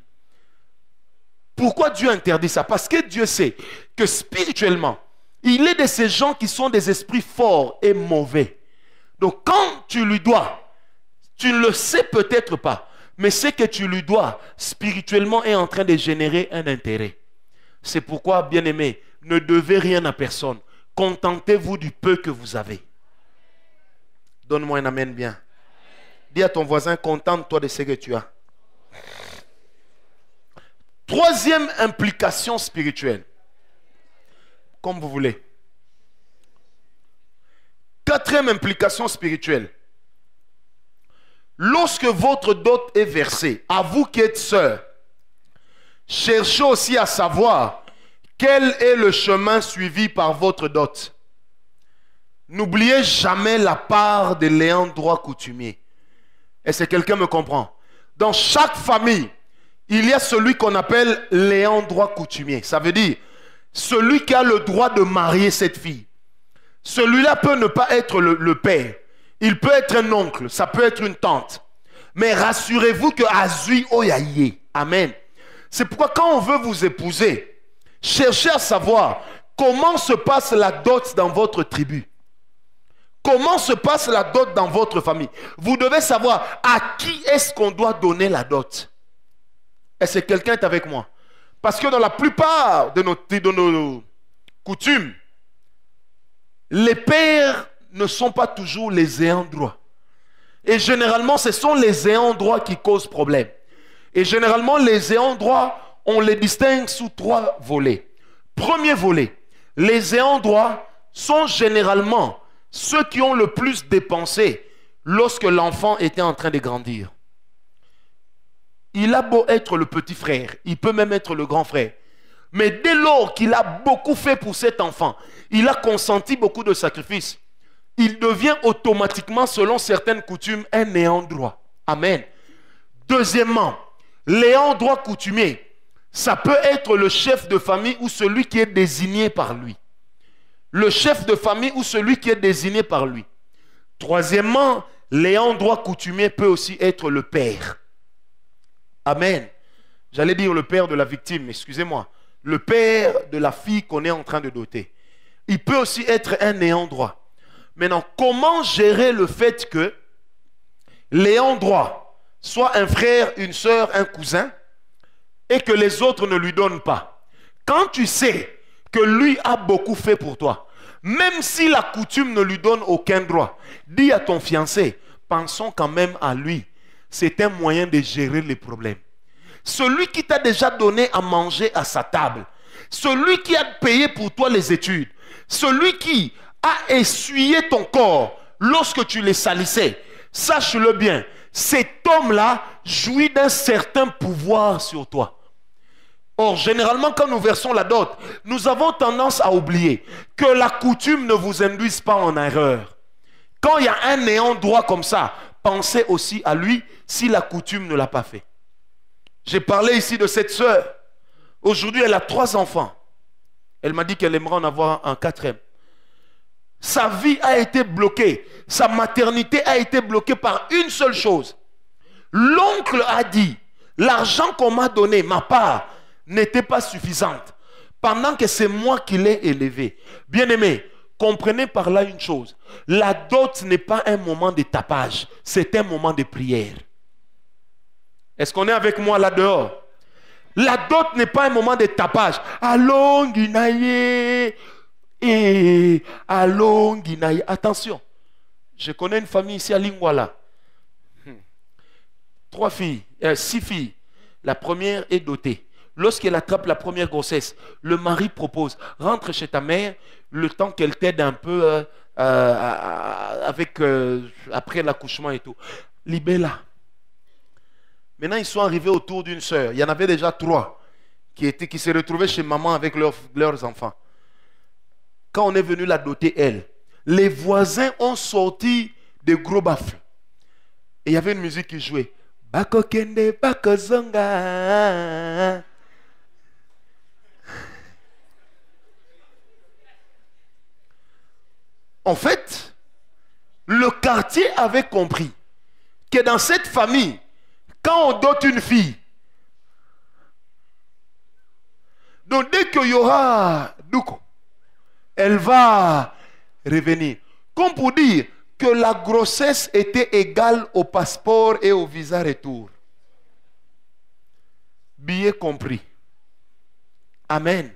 Pourquoi Dieu interdit ça? Parce que Dieu sait que spirituellement, il est de ces gens qui sont des esprits forts et mauvais. Donc quand tu lui dois, tu ne le sais peut-être pas, mais ce que tu lui dois spirituellement est en train de générer un intérêt. C'est pourquoi, bien-aimés, ne devez rien à personne. Contentez-vous du peu que vous avez. Donne-moi un amen bien. Dis à ton voisin, contente-toi de ce que tu as. Troisième implication spirituelle. Comme vous voulez. Quatrième implication spirituelle. Lorsque votre dot est versée, à vous qui êtes sœurs, cherchez aussi à savoir quel est le chemin suivi par votre dot. N'oubliez jamais la part de l'ayant droit coutumier. Est-ce que quelqu'un me comprend? Dans chaque famille, il y a celui qu'on appelle l'ayant droit coutumier. Ça veut dire celui qui a le droit de marier cette fille. Celui-là peut ne pas être le père. Il peut être un oncle, ça peut être une tante. Mais rassurez-vous que Azui Oyaye. Amen. C'est pourquoi quand on veut vous épouser, cherchez à savoir comment se passe la dot dans votre tribu. Comment se passe la dot dans votre famille. Vous devez savoir à qui est-ce qu'on doit donner la dot. Est-ce que quelqu'un est avec moi? Parce que dans la plupart de nos coutumes, les pères ne sont pas toujours les ayants droit. Et généralement, ce sont les ayants droit qui causent problème. Et généralement, les ayants droit, on les distingue sous trois volets. Premier volet, les ayants droit sont généralement ceux qui ont le plus dépensé lorsque l'enfant était en train de grandir. Il a beau être le petit frère, il peut même être le grand frère. Mais dès lors qu'il a beaucoup fait pour cet enfant, il a consenti beaucoup de sacrifices, il devient automatiquement, selon certaines coutumes, un ayant droit. Amen. Deuxièmement, l'ayant droit coutumier, ça peut être le chef de famille ou celui qui est désigné par lui. Le chef de famille ou celui qui est désigné par lui. Troisièmement, l'ayant droit coutumier peut aussi être le père. Amen. J'allais dire le père de la victime, excusez-moi. Le père de la fille qu'on est en train de doter. Il peut aussi être un ayant droit. Maintenant, comment gérer le fait que l'ayant droit soit un frère, une soeur, un cousin et que les autres ne lui donnent pas? Quand tu sais que lui a beaucoup fait pour toi, même si la coutume ne lui donne aucun droit, dis à ton fiancé, pensons quand même à lui. C'est un moyen de gérer les problèmes. Celui qui t'a déjà donné à manger à sa table, celui qui a payé pour toi les études, celui qui a essuyé ton corps lorsque tu les salissais, sache-le bien, cet homme-là jouit d'un certain pouvoir sur toi. Or, généralement, quand nous versons la dot, nous avons tendance à oublier que la coutume ne vous induise pas en erreur. Quand il y a un ayant droit comme ça, pensez aussi à lui si la coutume ne l'a pas fait. J'ai parlé ici de cette sœur. Aujourd'hui, elle a 3 enfants. Elle m'a dit qu'elle aimerait en avoir un 4e. Sa vie a été bloquée. Sa maternité a été bloquée par une seule chose. L'oncle a dit, l'argent qu'on m'a donné, ma part, n'était pas suffisante. Pendant que c'est moi qui l'ai élevé. Bien-aimé, comprenez par là une chose. La dot n'est pas un moment de tapage. C'est un moment de prière. Est-ce qu'on est avec moi là-dehors? La dot n'est pas un moment de tapage. Allons, Guinaye. Et allons, Guinaye. Attention. Je connais une famille ici à Lingwala. 6 filles. La première est dotée. Lorsqu'elle attrape la première grossesse, le mari propose, rentre chez ta mère, le temps qu'elle t'aide un peu après l'accouchement et tout. Libella. Maintenant, ils sont arrivés autour d'une sœur. Il y en avait déjà 3 qui se retrouvaient chez maman avec leurs enfants. Quand on est venu la doter, elle, les voisins ont sorti des gros baffles. Et il y avait une musique qui jouait. Bako kende, bako zonga. En fait, le quartier avait compris que dans cette famille, quand on dote une fille, donc dès qu'il y aura Douko, elle va revenir. Comme pour dire que la grossesse était égale au passeport et au visa retour. Billet compris. Amen.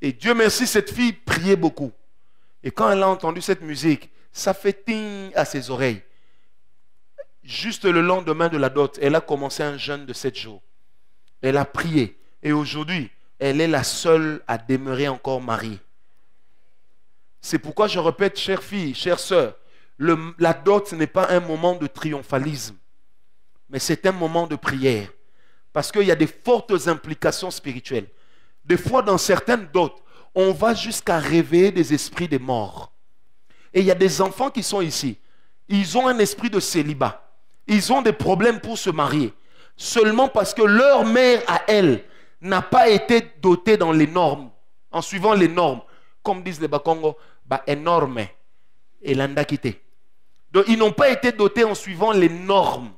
Et Dieu merci, cette fille priait beaucoup. Et quand elle a entendu cette musique, ça fait ting à ses oreilles. Juste le lendemain de la dot, elle a commencé un jeûne de 7 jours. Elle a prié. Et aujourd'hui, elle est la seule à demeurer encore mariée. C'est pourquoi je répète, chère fille, chère sœur, la dot n'est pas un moment de triomphalisme, mais c'est un moment de prière. Parce qu'il y a des fortes implications spirituelles. Des fois, dans certaines dots, on va jusqu'à réveiller des esprits des morts. Et il y a des enfants qui sont ici. Ils ont un esprit de célibat. Ils ont des problèmes pour se marier. Seulement parce que leur mère à elle n'a pas été dotée dans les normes. En suivant les normes. Comme disent les Bakongo, énorme. Et l'anda quitté. Donc ils n'ont pas été dotés en suivant les normes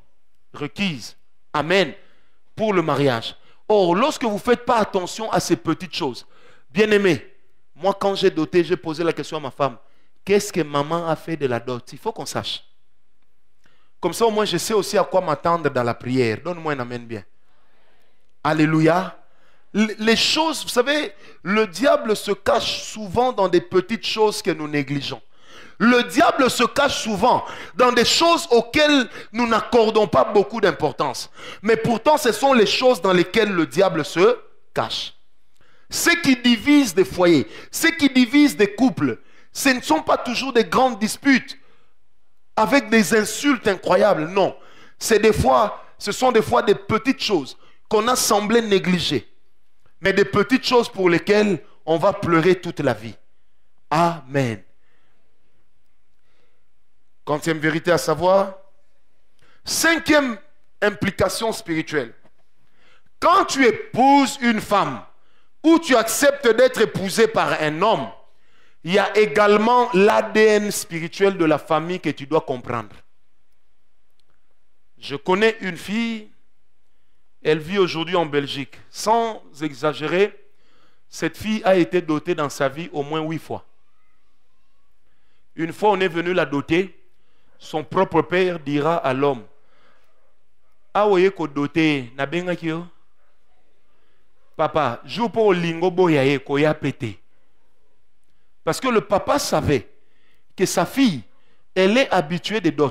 requises. Amen. Pour le mariage. Or, lorsque vous ne faites pas attention à ces petites choses, bien-aimé, moi quand j'ai doté, j'ai posé la question à ma femme, qu'est-ce que maman a fait de la dot? Il faut qu'on sache. Comme ça au moins je sais aussi à quoi m'attendre dans la prière. Donne-moi un amen bien. Alléluia. Les choses, vous savez, le diable se cache souvent dans des petites choses que nous négligeons. Le diable se cache souvent dans des choses auxquelles nous n'accordons pas beaucoup d'importance. Mais pourtant, ce sont les choses dans lesquelles le diable se cache. Ce qui divise des foyers, ce qui divise des couples, ce ne sont pas toujours des grandes disputes avec des insultes incroyables. Non, ce sont des fois des petites choses qu'on a semblé négliger. Mais des petites choses pour lesquelles on va pleurer toute la vie. Amen. 40e vérité à savoir. 5e implication spirituelle. Quand tu épouses une femme ou tu acceptes d'être épousé par un homme, il y a également l'ADN spirituel de la famille que tu dois comprendre. Je connais une fille, elle vit aujourd'hui en Belgique. Sans exagérer, cette fille a été dotée dans sa vie au moins 8 fois. Une fois, on est venu la doter, son propre père dira à l'homme, ah oui, ko doté, na benga kyo. Papa, joue pour lingo boyaye ko ya pété. Parce que le papa savait que sa fille, elle est habituée des dots.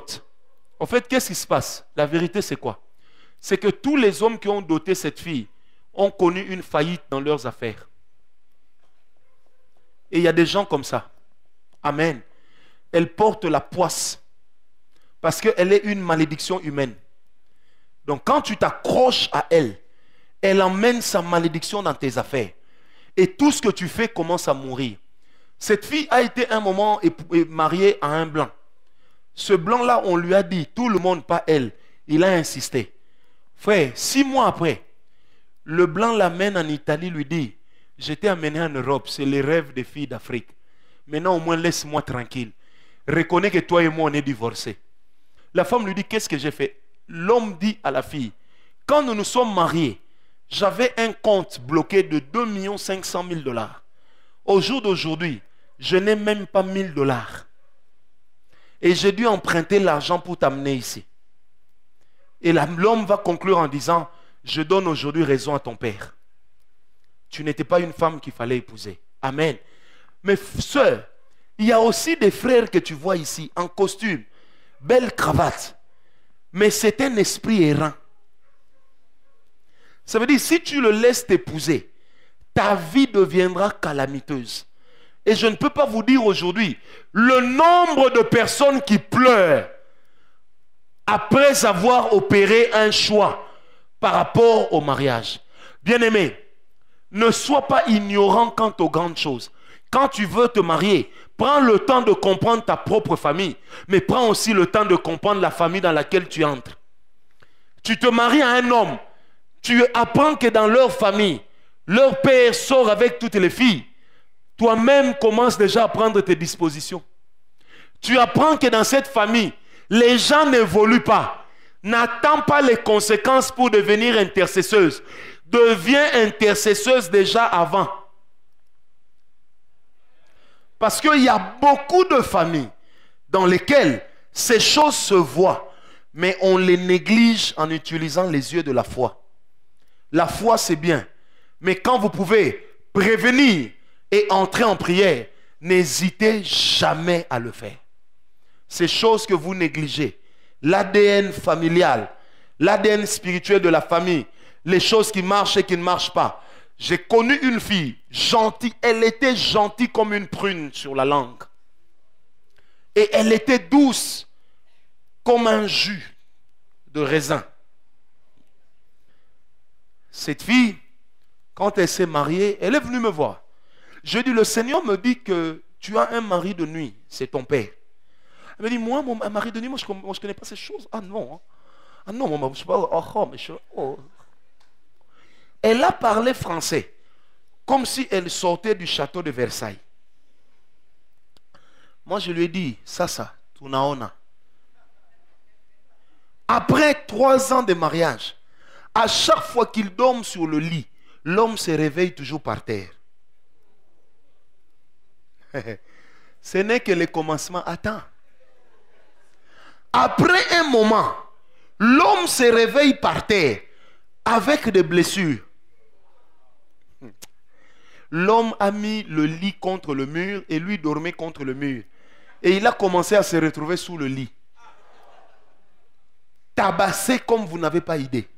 En fait, qu'est-ce qui se passe? La vérité, c'est quoi? C'est que tous les hommes qui ont doté cette fille ont connu une faillite dans leurs affaires. Et il y a des gens comme ça. Amen. Elle porte la poisse parce qu'elle est une malédiction humaine. Donc quand tu t'accroches à elle, elle emmène sa malédiction dans tes affaires. Et tout ce que tu fais commence à mourir. Cette fille a été un moment mariée à un blanc. Ce blanc-là, on lui a dit, tout le monde, pas elle. Il a insisté. Frère, 6 mois après, le blanc l'amène en Italie, lui dit, je t'ai amené en Europe, c'est les rêves des filles d'Afrique. Maintenant, au moins, laisse-moi tranquille. Reconnais que toi et moi, on est divorcés. La femme lui dit, qu'est-ce que j'ai fait? L'homme dit à la fille, quand nous nous sommes mariés, j'avais un compte bloqué de 2 500 000 $. Au jour d'aujourd'hui, je n'ai même pas 1 000 $. Et j'ai dû emprunter l'argent pour t'amener ici. Et l'homme va conclure en disant, je donne aujourd'hui raison à ton père. Tu n'étais pas une femme qu'il fallait épouser. Amen. Mais sœur, il y a aussi des frères que tu vois ici, en costume, belle cravate. Mais c'est un esprit errant. Ça veut dire, si tu le laisses t'épouser, ta vie deviendra calamiteuse. Et je ne peux pas vous dire aujourd'hui, le nombre de personnes qui pleurent après avoir opéré un choix par rapport au mariage. Bien-aimé, ne sois pas ignorant quant aux grandes choses. Quand tu veux te marier, prends le temps de comprendre ta propre famille, mais prends aussi le temps de comprendre la famille dans laquelle tu entres. Tu te maries à un homme, tu apprends que dans leur famille, leur père sort avec toutes les filles. Toi-même commences déjà à prendre tes dispositions. Tu apprends que dans cette famille, les gens n'évoluent pas. N'attends pas les conséquences pour devenir intercesseuse. Deviens intercesseuse déjà avant. Parce qu'il y a beaucoup de familles dans lesquelles ces choses se voient, mais on les néglige en utilisant les yeux de la foi. La foi, c'est bien. Mais quand vous pouvez prévenir et entrer en prière, n'hésitez jamais à le faire. Ces choses que vous négligez, l'ADN familial, l'ADN spirituel de la famille, les choses qui marchent et qui ne marchent pas. J'ai connu une fille gentille, elle était gentille comme une prune sur la langue. Et elle était douce comme un jus de raisin. Cette fille, quand elle s'est mariée, elle est venue me voir. Je dis, le Seigneur me dit que tu as un mari de nuit, c'est ton père. Elle me dit, moi, mon mari de nuit, moi je ne connais pas ces choses. Ah non, hein. Ah non, moi, je ne sais pas. Oh, mais oh. Elle a parlé français, comme si elle sortait du château de Versailles. Moi, je lui ai dit, ça, tunaona. Après 3 ans de mariage, à chaque fois qu'il dorme sur le lit, l'homme se réveille toujours par terre. Ce n'est que le commencement. Attends. Après un moment, l'homme se réveille par terre avec des blessures. L'homme a mis le lit contre le mur et lui dormait contre le mur. Et il a commencé à se retrouver sous le lit. Tabassé comme vous n'avez pas idée.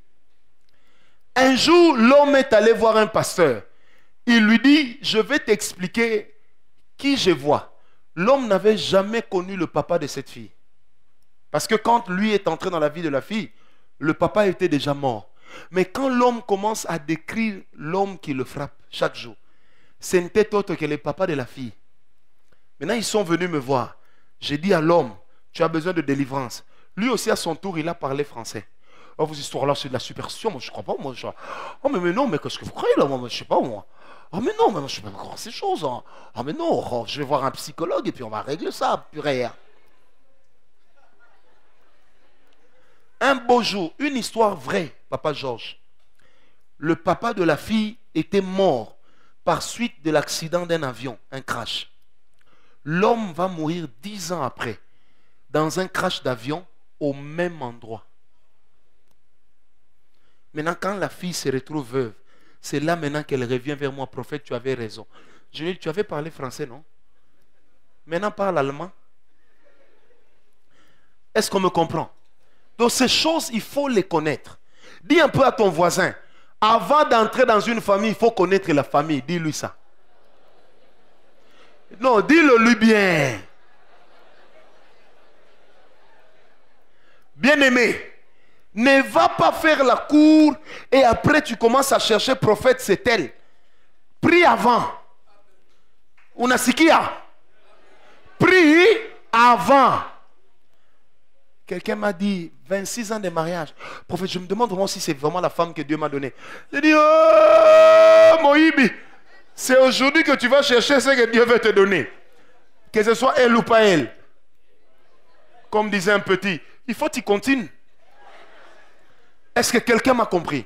Un jour, l'homme est allé voir un pasteur. Il lui dit, je vais t'expliquer qui je vois. L'homme n'avait jamais connu le papa de cette fille. Parce que quand lui est entré dans la vie de la fille, le papa était déjà mort. Mais quand l'homme commence à décrire l'homme qui le frappe chaque jour, ce n'était autre que le papa de la fille. Maintenant, ils sont venus me voir. J'ai dit à l'homme, tu as besoin de délivrance. Lui aussi, à son tour, il a parlé français. Oh, vos histoires-là, c'est de la superstition. Moi, je ne crois pas. Moi, oh, mais non, mais qu'est-ce que vous croyez là? Moi, je ne sais pas, moi. Oh, mais non, mais moi, je ne sais pas croire ces choses. Hein. Oh, mais non, oh, je vais voir un psychologue et puis on va régler ça, purée. Un beau jour, une histoire vraie, papa Georges. Le papa de la fille était mort par suite de l'accident d'un avion, un crash. L'homme va mourir 10 ans après, dans un crash d'avion, au même endroit. Maintenant, quand la fille se retrouve veuve, c'est là maintenant qu'elle revient vers moi. Prophète, tu avais raison. Je lui ai dit, tu avais parlé français, non? Maintenant, parle allemand. Est-ce qu'on me comprend? Donc, ces choses, il faut les connaître. Dis un peu à ton voisin, avant d'entrer dans une famille, il faut connaître la famille. Dis-lui ça. Non, dis-le lui bien. Bien-aimé, ne va pas faire la cour et après tu commences à chercher prophète, c'est elle. Prie avant. Unasikia. Prie avant. Quelqu'un m'a dit 26 ans de mariage. Prophète, je me demande vraiment si c'est vraiment la femme que Dieu m'a donnée. J'ai dit, oh Moïbi, c'est aujourd'hui que tu vas chercher ce que Dieu veut te donner. Que ce soit elle ou pas elle. Comme disait un petit, il faut que tu continues. Est-ce que quelqu'un m'a compris?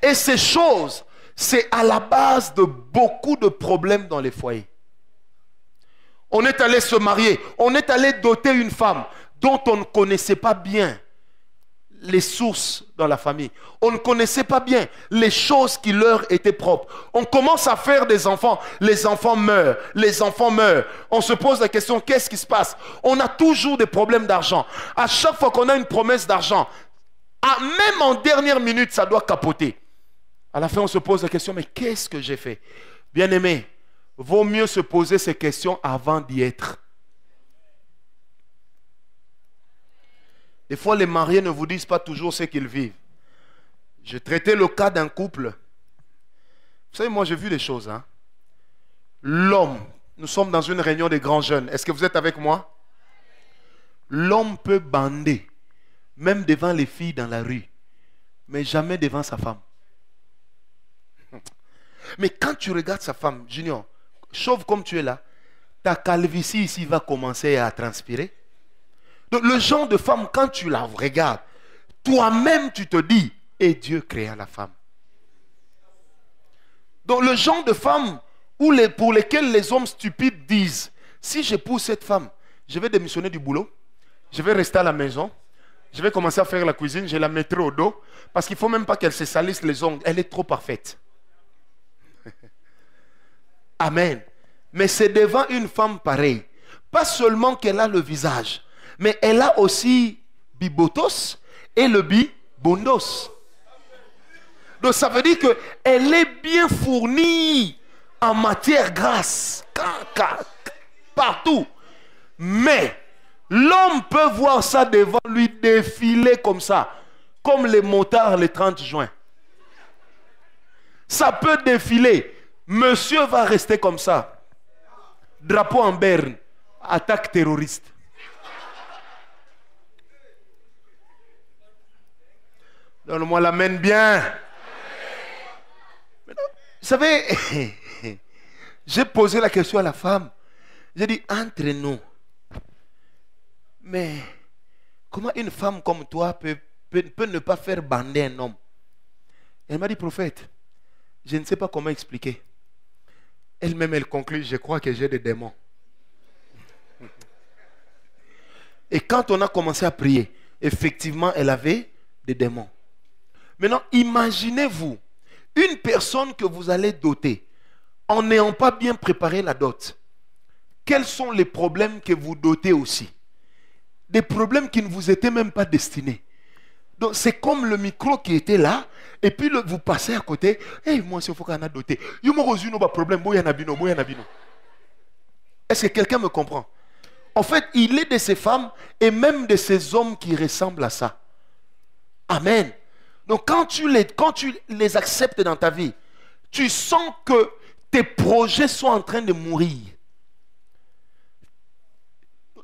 Et ces choses, c'est à la base de beaucoup de problèmes dans les foyers. On est allé se marier, on est allé doter une femme dont on ne connaissait pas bien les sources dans la famille. On ne connaissait pas bien les choses qui leur étaient propres. On commence à faire des enfants, les enfants meurent, les enfants meurent. On se pose la question, qu'est-ce qui se passe? On a toujours des problèmes d'argent. À chaque fois qu'on a une promesse d'argent, même en dernière minute, ça doit capoter. À la fin, on se pose la question, mais qu'est-ce que j'ai fait? Bien-aimé, vaut mieux se poser ces questions avant d'y être. Des fois, les mariés ne vous disent pas toujours ce qu'ils vivent. J'ai traité le cas d'un couple. Vous savez, moi, j'ai vu des choses. Hein? L'homme, nous sommes dans une réunion des grands jeunes. Est-ce que vous êtes avec moi? L'homme peut bander, même devant les filles dans la rue, mais jamais devant sa femme. Mais quand tu regardes sa femme, Junior, chauve comme tu es là, ta calvitie ici va commencer à transpirer. Donc le genre de femme, quand tu la regardes, toi-même tu te dis, et Dieu créa la femme. Donc le genre de femme pour lesquelles les hommes stupides disent, si j'épouse cette femme, je vais démissionner du boulot, je vais rester à la maison, je vais commencer à faire la cuisine, je la mettrai au dos, parce qu'il ne faut même pas qu'elle se salisse les ongles, elle est trop parfaite. Amen. Mais c'est devant une femme pareille, pas seulement qu'elle a le visage, mais elle a aussi bibotos et le bibondos. Donc ça veut dire qu'elle est bien fournie en matière grasse, partout. Mais l'homme peut voir ça devant lui défiler comme ça, comme les motards le 30 juin. Ça peut défiler. Monsieur va rester comme ça. Drapeau en berne, attaque terroriste. Donne-moi l'amen bien. Vous savez, j'ai posé la question à la femme. J'ai dit, entre nous, mais comment une femme comme toi peut ne pas faire bander un homme? Elle m'a dit, prophète, je ne sais pas comment expliquer. Elle-même, elle conclut, je crois que j'ai des démons. Et quand on a commencé à prier, effectivement, elle avait des démons. Maintenant, imaginez-vous une personne que vous allez doter en n'ayant pas bien préparé la dot. Quels sont les problèmes que vous dotez aussi? Des problèmes qui ne vous étaient même pas destinés. Donc c'est comme le micro qui était là, et puis vous passez à côté. Hey, moi, c'est faut qu'on a doté. Il y a un problème. Est-ce que quelqu'un me comprend? En fait, il est de ces femmes et même de ces hommes qui ressemblent à ça. Amen. Donc quand tu les acceptes dans ta vie, tu sens que tes projets sont en train de mourir.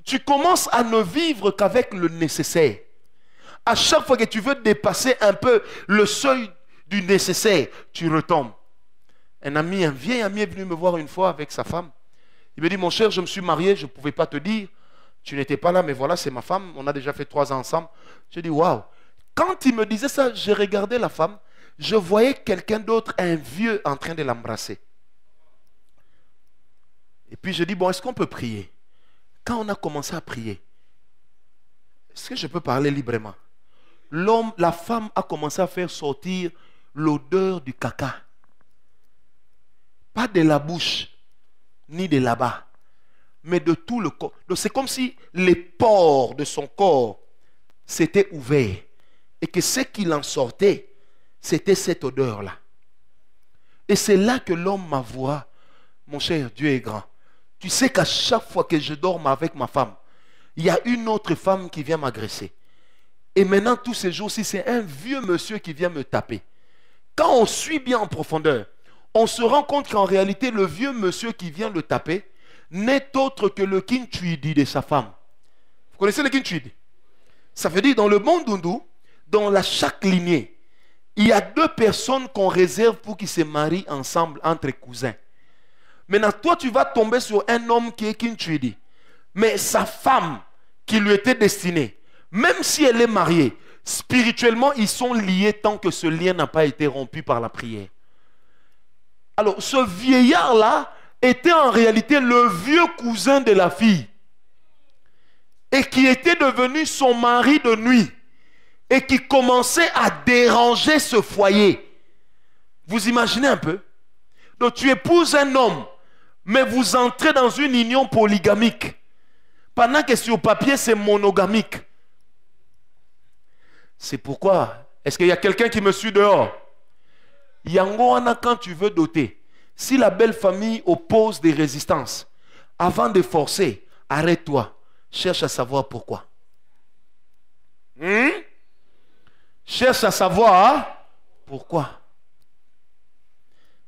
Tu commences à ne vivre qu'avec le nécessaire. À chaque fois que tu veux dépasser un peu le seuil du nécessaire, tu retombes. Un vieil ami est venu me voir une fois avec sa femme. Il me dit, mon cher, je me suis marié, je ne pouvais pas te dire. Tu n'étais pas là, mais voilà, c'est ma femme. On a déjà fait 3 ans ensemble. J'ai dit, waouh. Quand il me disait ça, je regardais la femme, je voyais quelqu'un d'autre, un vieux, en train de l'embrasser. Et puis je dis, bon, est-ce qu'on peut prier? Quand on a commencé à prier, est-ce que je peux parler librement? La femme a commencé à faire sortir l'odeur du caca. Pas de la bouche, ni de là-bas, mais de tout le corps. Donc c'est comme si les pores de son corps s'étaient ouverts. Et que ce qu'il en sortait, c'était cette odeur-là. Et c'est là que l'homme m'avouera, mon cher, Dieu est grand. Tu sais qu'à chaque fois que je dors avec ma femme, il y a une autre femme qui vient m'agresser. Et maintenant, tous ces jours-ci, c'est un vieux monsieur qui vient me taper. Quand on suit bien en profondeur, on se rend compte qu'en réalité, le vieux monsieur qui vient le taper n'est autre que le kintuidi de sa femme. Vous connaissez le kintuidi? Ça veut dire dans le monde hindou, dans chaque lignée, il y a deux personnes qu'on réserve pour qu'ils se marient ensemble entre cousins. Maintenant, toi, tu vas tomber sur un homme qui est kintuidi. Mais sa femme, qui lui était destinée, même si elle est mariée, spirituellement, ils sont liés tant que ce lien n'a pas été rompu par la prière. Alors, ce vieillard-là était en réalité le vieux cousin de la fille. Et qui était devenu son mari de nuit. Et qui commençait à déranger ce foyer. Vous imaginez un peu? Donc, tu épouses un homme, mais vous entrez dans une union polygamique. Pendant que sur papier, c'est monogamique. C'est pourquoi, est-ce qu'il y a quelqu'un qui me suit dehors? Yangoana, quand tu veux doter, si la belle famille oppose des résistances, avant de forcer, arrête-toi. Cherche à savoir pourquoi. Cherche à savoir pourquoi.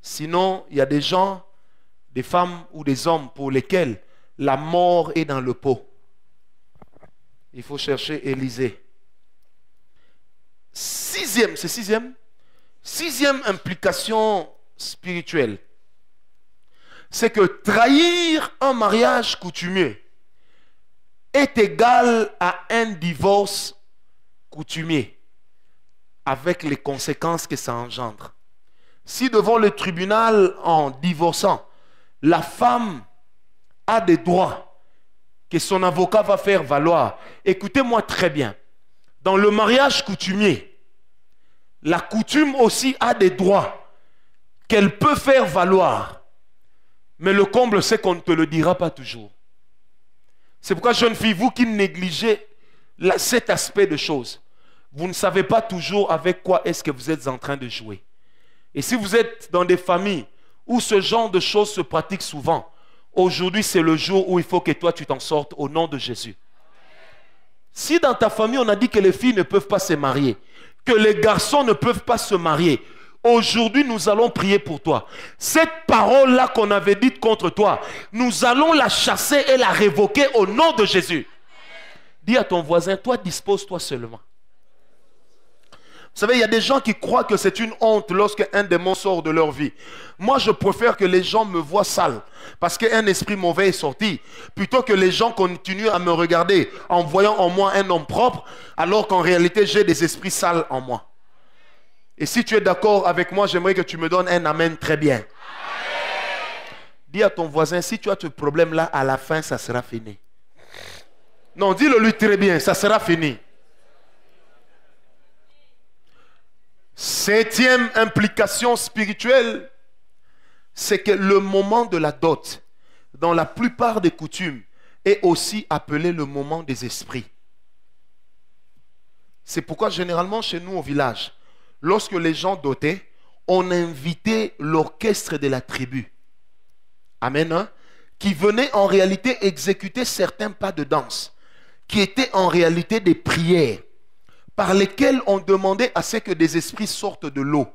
Sinon, il y a des gens, des femmes ou des hommes pour lesquels la mort est dans le pot. Il faut chercher Élisée. Sixième implication spirituelle, c'est que trahir un mariage coutumier est égal à un divorce coutumier, avec les conséquences que ça engendre. Si devant le tribunal, en divorçant, la femme a des droits que son avocat va faire valoir, écoutez-moi très bien, dans le mariage coutumier, la coutume aussi a des droits qu'elle peut faire valoir. Mais le comble, c'est qu'on ne te le dira pas toujours. C'est pourquoi, jeune fille, vous qui négligez cet aspect de choses, vous ne savez pas toujours avec quoi est-ce que vous êtes en train de jouer. Et si vous êtes dans des familles où ce genre de choses se pratiquent souvent, aujourd'hui c'est le jour où il faut que toi tu t'en sortes au nom de Jésus. Si dans ta famille on a dit que les filles ne peuvent pas se marier, que les garçons ne peuvent pas se marier, aujourd'hui nous allons prier pour toi. Cette parole-là qu'on avait dite contre toi, nous allons la chasser et la révoquer au nom de Jésus. Dis à ton voisin, toi dispose-toi seulement. Vous savez, il y a des gens qui croient que c'est une honte lorsque un démon sort de leur vie. Moi, je préfère que les gens me voient sale parce qu'un esprit mauvais est sorti, plutôt que les gens continuent à me regarder en voyant en moi un homme propre, alors qu'en réalité, j'ai des esprits sales en moi. Et si tu es d'accord avec moi, j'aimerais que tu me donnes un amen très bien. Amen. Dis à ton voisin, si tu as ce problème-là, à la fin, ça sera fini. Non, dis-le lui très bien, ça sera fini. Septième implication spirituelle, c'est que le moment de la dot, dans la plupart des coutumes, est aussi appelé le moment des esprits. C'est pourquoi généralement chez nous au village, lorsque les gens dotaient, on invitait l'orchestre de la tribu. Amen. Hein? Qui venait en réalité exécuter certains pas de danse, qui étaient en réalité des prières, par lesquels on demandait à ce que des esprits sortent de l'eau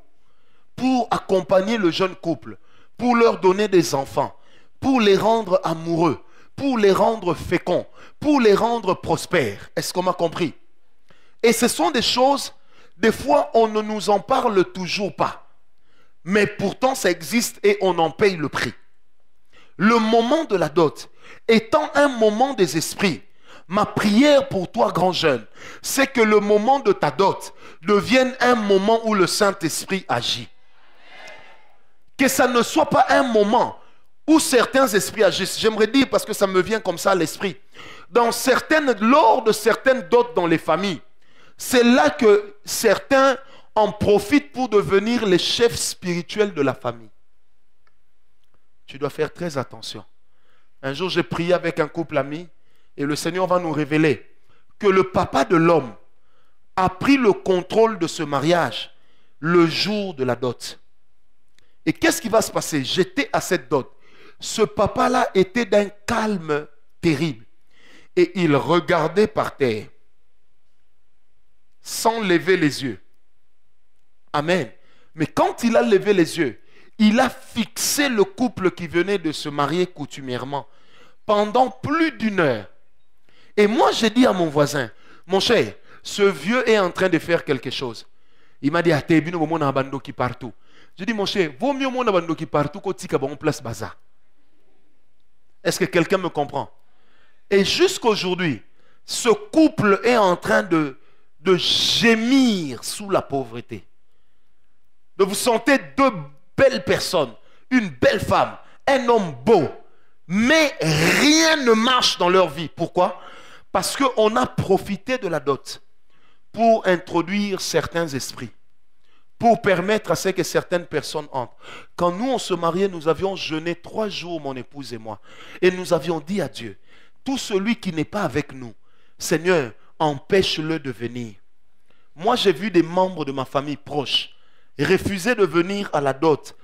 pour accompagner le jeune couple, pour leur donner des enfants, pour les rendre amoureux, pour les rendre féconds, pour les rendre prospères. Est-ce qu'on m'a compris? Et ce sont des choses, des fois on ne nous en parle toujours pas, mais pourtant ça existe et on en paye le prix. Le moment de la dot étant un moment des esprits, Ma prière pour toi, grand jeune, c'est que le moment de ta dot devienne un moment où le Saint-Esprit agit. Que ça ne soit pas un moment où certains esprits agissent. J'aimerais dire, parce que ça me vient comme ça à l'esprit, lors de certaines dots dans les familles, c'est là que certains en profitent pour devenir les chefs spirituels de la famille. Tu dois faire très attention. Un jour, j'ai prié avec un couple ami et le Seigneur va nous révéler que le papa de l'homme a pris le contrôle de ce mariage le jour de la dot. Et qu'est-ce qui va se passer? J'étais à cette dot. Ce papa-là était d'un calme terrible. Et il regardait par terre, sans lever les yeux. Amen. Mais quand il a levé les yeux, il a fixé le couple qui venait de se marier coutumièrement pendant plus d'une heure. Et moi, j'ai dit à mon voisin, mon cher, ce vieux est en train de faire quelque chose. Il m'a dit, ah, t'es bien au moment où qui partout. J'ai dit, mon cher, vaut mieux au moment où qui partout qu'au tika bon place bazar. Est-ce que quelqu'un me comprend? Et jusqu'aujourd'hui, ce couple est en train de gémir sous la pauvreté. De vous sentez deux belles personnes, une belle femme, un homme beau, mais rien ne marche dans leur vie. Pourquoi? Parce qu'on a profité de la dot pour introduire certains esprits, pour permettre à ce que certaines personnes entrent. Quand nous on se mariait, nous avions jeûné 3 jours, mon épouse et moi, et nous avions dit à Dieu, tout celui qui n'est pas avec nous, Seigneur, empêche-le de venir. Moi, j'ai vu des membres de ma famille proche refuser de venir à la dot.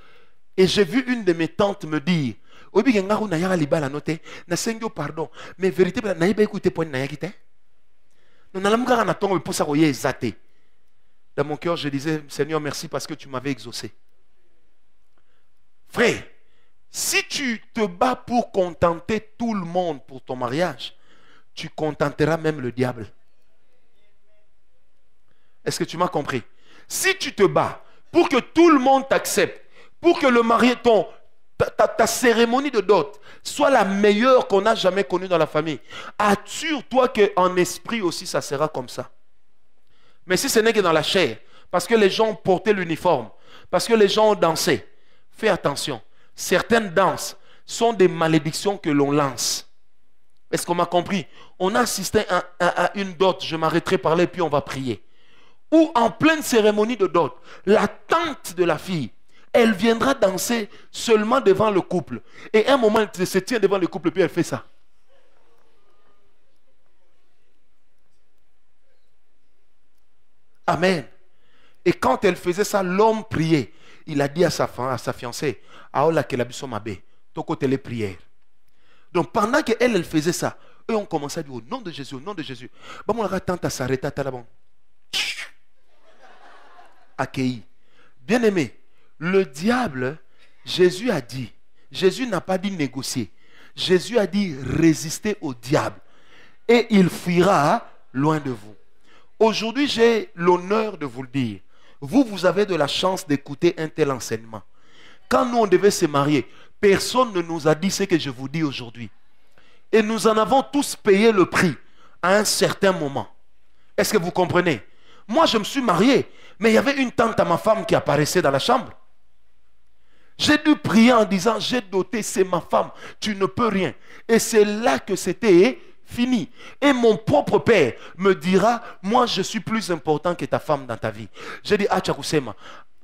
Et j'ai vu une de mes tantes me dire, pardon, mais vérité, dans mon cœur, je disais, Seigneur, merci parce que tu m'avais exaucé. Frère, si tu te bats pour contenter tout le monde pour ton mariage, tu contenteras même le diable. Est-ce que tu m'as compris? Si tu te bats pour que tout le monde t'accepte, pour que le mariage, ta cérémonie de dot soit la meilleure qu'on a jamais connue dans la famille, assure-toi qu'en esprit aussi ça sera comme ça. Mais si ce n'est que dans la chair, parce que les gens ont porté l'uniforme, parce que les gens ont dansé, fais attention. Certaines danses sont des malédictions que l'on lance. Est-ce qu'on m'a compris? On a assisté à une dot, je m'arrêterai par là et puis on va prier. Ou en pleine cérémonie de dot, la tante de la fille, elle viendra danser seulement devant le couple. Et un moment, elle se tient devant le couple et puis elle fait ça. Amen. Et quand elle faisait ça, l'homme priait. Il a dit à sa fiancée, Aola que la biso mabe, toko télé prière. Donc pendant qu'elle faisait ça, eux ont commencé à dire au nom de Jésus, au nom de Jésus. Bon, on tante à s'arrêter à bon. Accueilli. Bien aimé, le diable, Jésus a dit, Jésus n'a pas dit négocier. Jésus a dit résister au diable et il fuira loin de vous. Aujourd'hui, j'ai l'honneur de vous le dire. Vous avez de la chance d'écouter un tel enseignement. Quand nous, on devait se marier, personne ne nous a dit ce que je vous dis aujourd'hui. Et nous en avons tous payé le prix à un certain moment. Est-ce que vous comprenez? Moi, je me suis marié, mais il y avait une tante à ma femme qui apparaissait dans la chambre. J'ai dû prier en disant, j'ai doté, c'est ma femme, tu ne peux rien. Et c'est là que c'était fini. Et mon propre père me dira, moi je suis plus important que ta femme dans ta vie. J'ai dit, Tchakousema,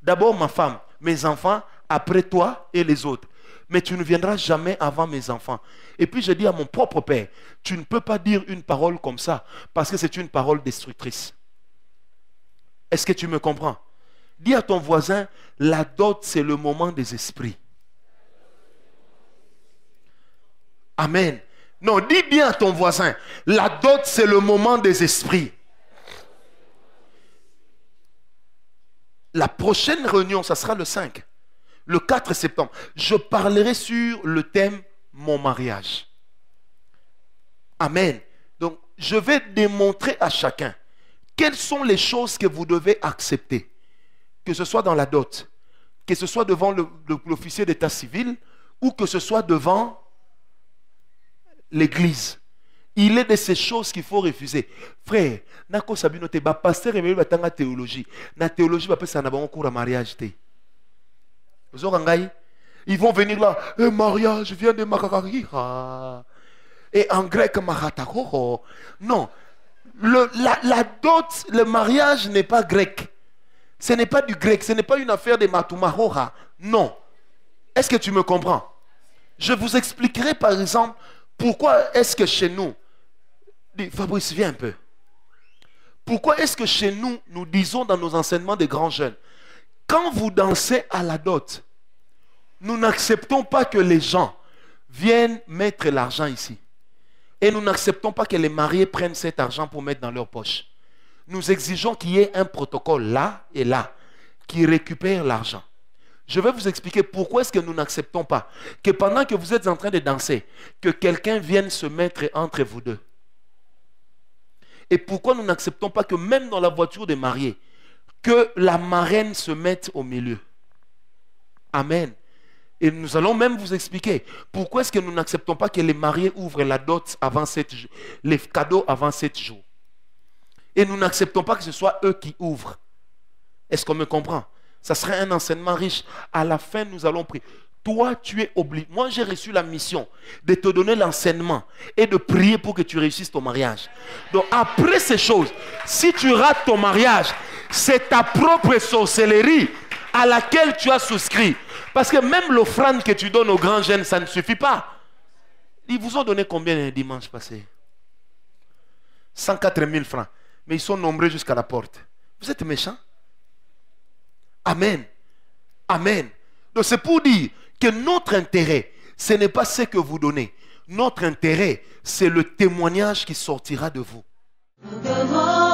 d'abord ma femme, mes enfants, après toi et les autres. Mais tu ne viendras jamais avant mes enfants. Et puis je dis à mon propre père, tu ne peux pas dire une parole comme ça, parce que c'est une parole destructrice. Est-ce que tu me comprends? Dis à ton voisin, la dot c'est le moment des esprits. Amen. Non, dis bien à ton voisin, la dot c'est le moment des esprits. La prochaine réunion, ça sera le 5, le 4 septembre. Je parlerai sur le thème mon mariage. Amen. Donc, je vais démontrer à chacun quelles sont les choses que vous devez accepter. Que ce soit dans la dot, que ce soit devant l'officier d'état civil ou que ce soit devant l'église. Il est de ces choses qu'il faut refuser. Frère, nako sabino te ba pasteur et ba tanga théologie. Na théologie ba pesa na ba cours à mariage te. Vous aurez ils vont venir là, mariage vient de Makakariha. Et en grec Mahatakoho. Non. La dot, le mariage n'est pas grec. Ce n'est pas du grec, ce n'est pas une affaire de Matumahora. Non. Est-ce que tu me comprends? Je vous expliquerai par exemple pourquoi est-ce que chez nous, Fabrice, viens un peu. Pourquoi est-ce que chez nous, nous disons dans nos enseignements des grands jeunes, quand vous dansez à la dot, nous n'acceptons pas que les gens viennent mettre l'argent ici. Et nous n'acceptons pas que les mariés prennent cet argent pour mettre dans leur poche. Nous exigeons qu'il y ait un protocole là et là qui récupère l'argent. Je vais vous expliquer pourquoi est-ce que nous n'acceptons pas que pendant que vous êtes en train de danser, que quelqu'un vienne se mettre entre vous deux. Et pourquoi nous n'acceptons pas que même dans la voiture des mariés, que la marraine se mette au milieu. Amen. Et nous allons même vous expliquer pourquoi est-ce que nous n'acceptons pas que les mariés ouvrent la dot avant 7 jours, les cadeaux avant 7 jours. Et nous n'acceptons pas que ce soit eux qui ouvrent. Est-ce qu'on me comprend? Ça serait un enseignement riche. À la fin, nous allons prier. Toi, tu es obligé. Moi, j'ai reçu la mission de te donner l'enseignement et de prier pour que tu réussisses ton mariage. Donc, après ces choses, si tu rates ton mariage, c'est ta propre sorcellerie à laquelle tu as souscrit. Parce que même l'offrande que tu donnes aux grands jeunes, ça ne suffit pas. Ils vous ont donné combien le dimanche passé? 104 000 francs. Mais ils sont nombreux jusqu'à la porte. Vous êtes méchants? Amen. Amen. Donc c'est pour dire que notre intérêt, ce n'est pas ce que vous donnez. Notre intérêt, c'est le témoignage qui sortira de vous. Above all